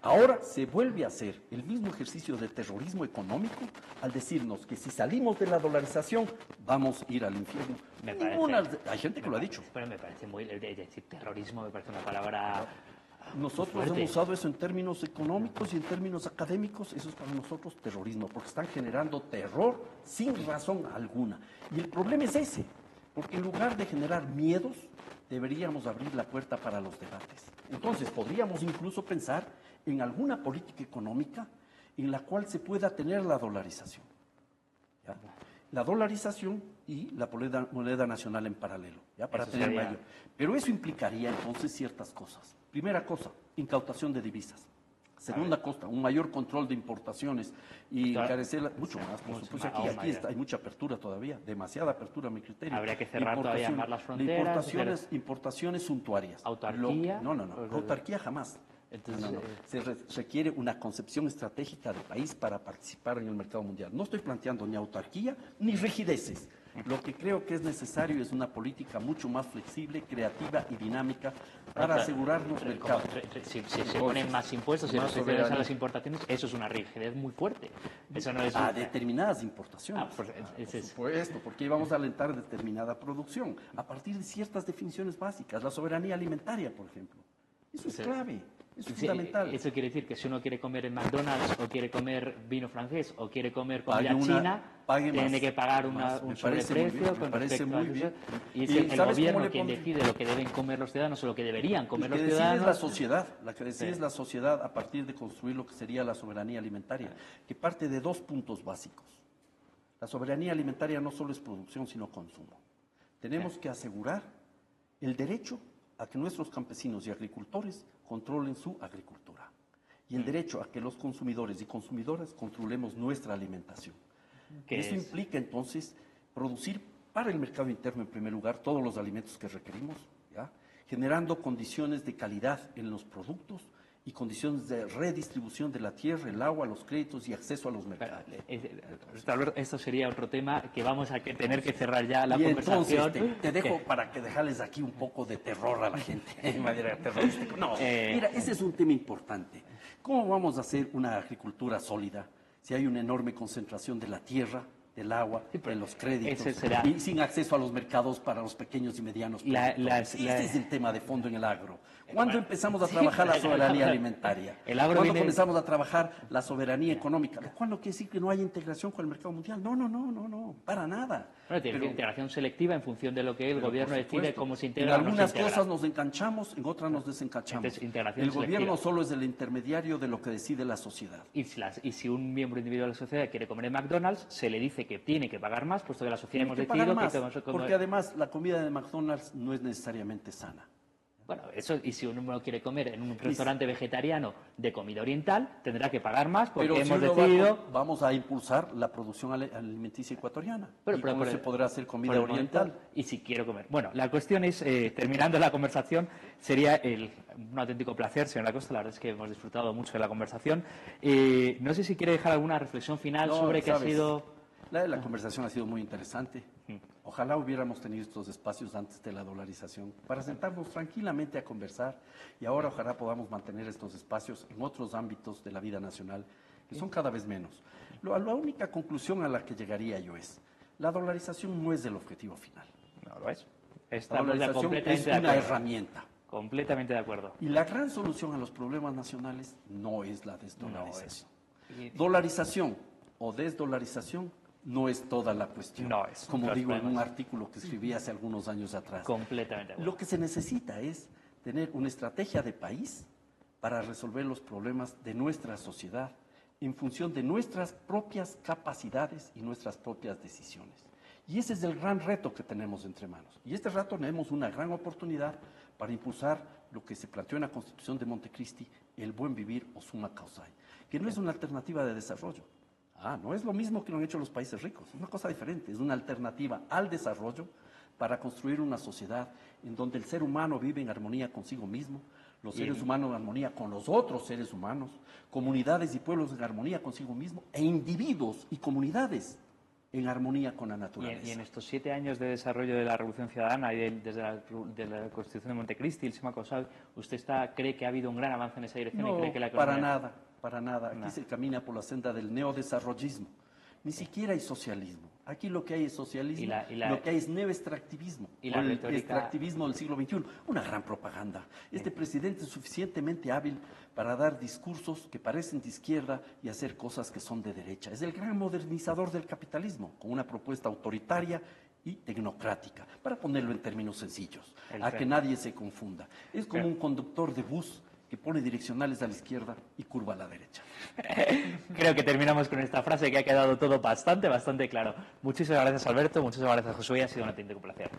Ahora se vuelve a hacer el mismo ejercicio de terrorismo económico al decirnos que si salimos de la dolarización vamos a ir al infierno. Hay gente que lo ha dicho.
Pero me parece muy, decir terrorismo me parece una palabra.
Nosotros
fuerte.
hemos usado eso en términos económicos y en términos académicos, eso es para nosotros terrorismo, porque están generando terror sin razón alguna. Y el problema es ese, porque en lugar de generar miedos, deberíamos abrir la puerta para los debates. Entonces, podríamos incluso pensar en alguna política económica en la cual se pueda tener la dolarización. ¿Ya? La dolarización y la moneda nacional en paralelo, ¿ya? Para tener mayor. Pero eso implicaría entonces ciertas cosas. Primera cosa, incautación de divisas. Segunda cosa, un mayor control de importaciones y encarecer mucho más. Por supuesto, aquí hay mucha apertura todavía, demasiada apertura a mi criterio.
Habría que cerrar todavía más las fronteras.
Importaciones suntuarias.
¿Autarquía?
No. Autarquía jamás. Entonces, se requiere una concepción estratégica del país para participar en el mercado mundial. No estoy planteando ni autarquía ni rigideces. Lo que creo que es necesario es una política mucho más flexible, creativa y dinámica para asegurarnos mercados.
Si se ponen más impuestos y restricciones a las importaciones, eso es una rigidez muy fuerte. Eso no es
a determinadas importaciones.
Por
supuesto, porque vamos a alentar determinada producción a partir de ciertas definiciones básicas. La soberanía alimentaria, por ejemplo. Eso es clave. Eso es fundamental.
Eso quiere decir que si uno quiere comer en McDonald's o quiere comer vino francés o quiere comer comida china, tiene que pagar un sobreprecio con respecto a eso. Y es el gobierno quien decide lo que deben comer los ciudadanos o lo que deberían comer los ciudadanos.
La que decide es la sociedad a partir de construir lo que sería la soberanía alimentaria, que parte de dos puntos básicos. La soberanía alimentaria no solo es producción, sino consumo. Tenemos que asegurar el derecho a que nuestros campesinos y agricultores controlen su agricultura y el derecho a que los consumidores y consumidoras controlemos nuestra alimentación. Eso implica entonces producir para el mercado interno en primer lugar todos los alimentos que requerimos, ¿ya? Generando condiciones de calidad en los productos y condiciones de redistribución de la tierra, el agua, los créditos y acceso a los mercados.
Esto sería otro tema que vamos a tener que cerrar ya la conversación.
Entonces te dejo para que dejarles aquí un poco de terror a la gente en manera terrorística. No, mira, ese es un tema importante. ¿Cómo vamos a hacer una agricultura sólida si hay una enorme concentración de la tierra, del agua, de los créditos y sin acceso a los mercados para los pequeños y medianos productores? Este es el tema de fondo en el agro. ¿Cuándo empezamos a trabajar la soberanía alimentaria? ¿Cuándo comenzamos a trabajar la soberanía económica? Lo cual no quiere decir que no haya integración con el mercado mundial. No, para nada.
Bueno, tiene integración selectiva en función de lo que el gobierno decide cómo se integra.
En algunas cosas nos enganchamos, en otras nos desenganchamos. El gobierno solo es el intermediario de lo que decide la sociedad.
Y si un miembro individual de la sociedad quiere comer en McDonald's, se le dice que tiene que pagar más, puesto que la sociedad hemos decidido que
porque además la comida de McDonald's no es necesariamente sana.
Bueno, eso, y si uno quiere comer en un restaurante vegetariano de comida oriental, tendrá que pagar más porque
Pero
hemos
si uno
decidido...
vamos a impulsar la producción alimenticia ecuatoriana.
Pero
¿Y cómo se podrá hacer comida
por el
oriental?
momento, y si quiero comer. Bueno, la cuestión es, terminando la conversación, sería un auténtico placer, señor Acosta, la verdad es que hemos disfrutado mucho de la conversación. No sé si quiere dejar alguna reflexión final sobre qué ha sido...
La conversación ha sido muy interesante. Ojalá hubiéramos tenido estos espacios antes de la dolarización para sentarnos tranquilamente a conversar, y ahora ojalá podamos mantener estos espacios en otros ámbitos de la vida nacional, que son cada vez menos. La única conclusión a la que llegaría yo es: la dolarización no es el objetivo final.
No lo es.
La
Estamos
dolarización
completamente
es
de
una
acuerdo.
herramienta.
Completamente de acuerdo.
Y la gran solución a los problemas nacionales no es la desdolarización.
Y-
Dolarización o desdolarización no es toda la cuestión.
No es.
Como
Los
digo en un
problemas.
artículo que escribí hace algunos años atrás.
Completamente de acuerdo.
Lo que se necesita es tener una estrategia de país para resolver los problemas de nuestra sociedad en función de nuestras propias capacidades y nuestras propias decisiones. Y ese es el gran reto que tenemos entre manos. Y este rato tenemos una gran oportunidad para impulsar lo que se planteó en la Constitución de Montecristi, el buen vivir o summa causae, que no es una alternativa de desarrollo. No es lo mismo que lo han hecho los países ricos, es una cosa diferente, es una alternativa al desarrollo para construir una sociedad en donde el ser humano vive en armonía consigo mismo, los seres humanos en armonía con los otros seres humanos, comunidades y pueblos en armonía consigo mismo, e individuos y comunidades en armonía con la naturaleza.
Y en estos 7 años de desarrollo de la Revolución Ciudadana y desde la Constitución de Montecristi, el summa causae, ¿usted cree que ha habido un gran avance en esa dirección?
No,
y cree que la economía...
para nada. Aquí se camina por la senda del neodesarrollismo. Ni siquiera hay socialismo. Aquí lo que hay es socialismo, lo que hay es neoextractivismo,
y la
el
retórica...
extractivismo del siglo XXI. Una gran propaganda. Este presidente es suficientemente hábil para dar discursos que parecen de izquierda y hacer cosas que son de derecha. Es el gran modernizador del capitalismo, con una propuesta autoritaria y tecnocrática, para ponerlo en términos sencillos, a que nadie se confunda. Es como un conductor de bus que pone direccionales a la izquierda y curva a la derecha.
Creo que terminamos con esta frase, que ha quedado todo bastante claro. Muchísimas gracias, Alberto. Muchísimas gracias, Josué. Ha sido un auténtico placer.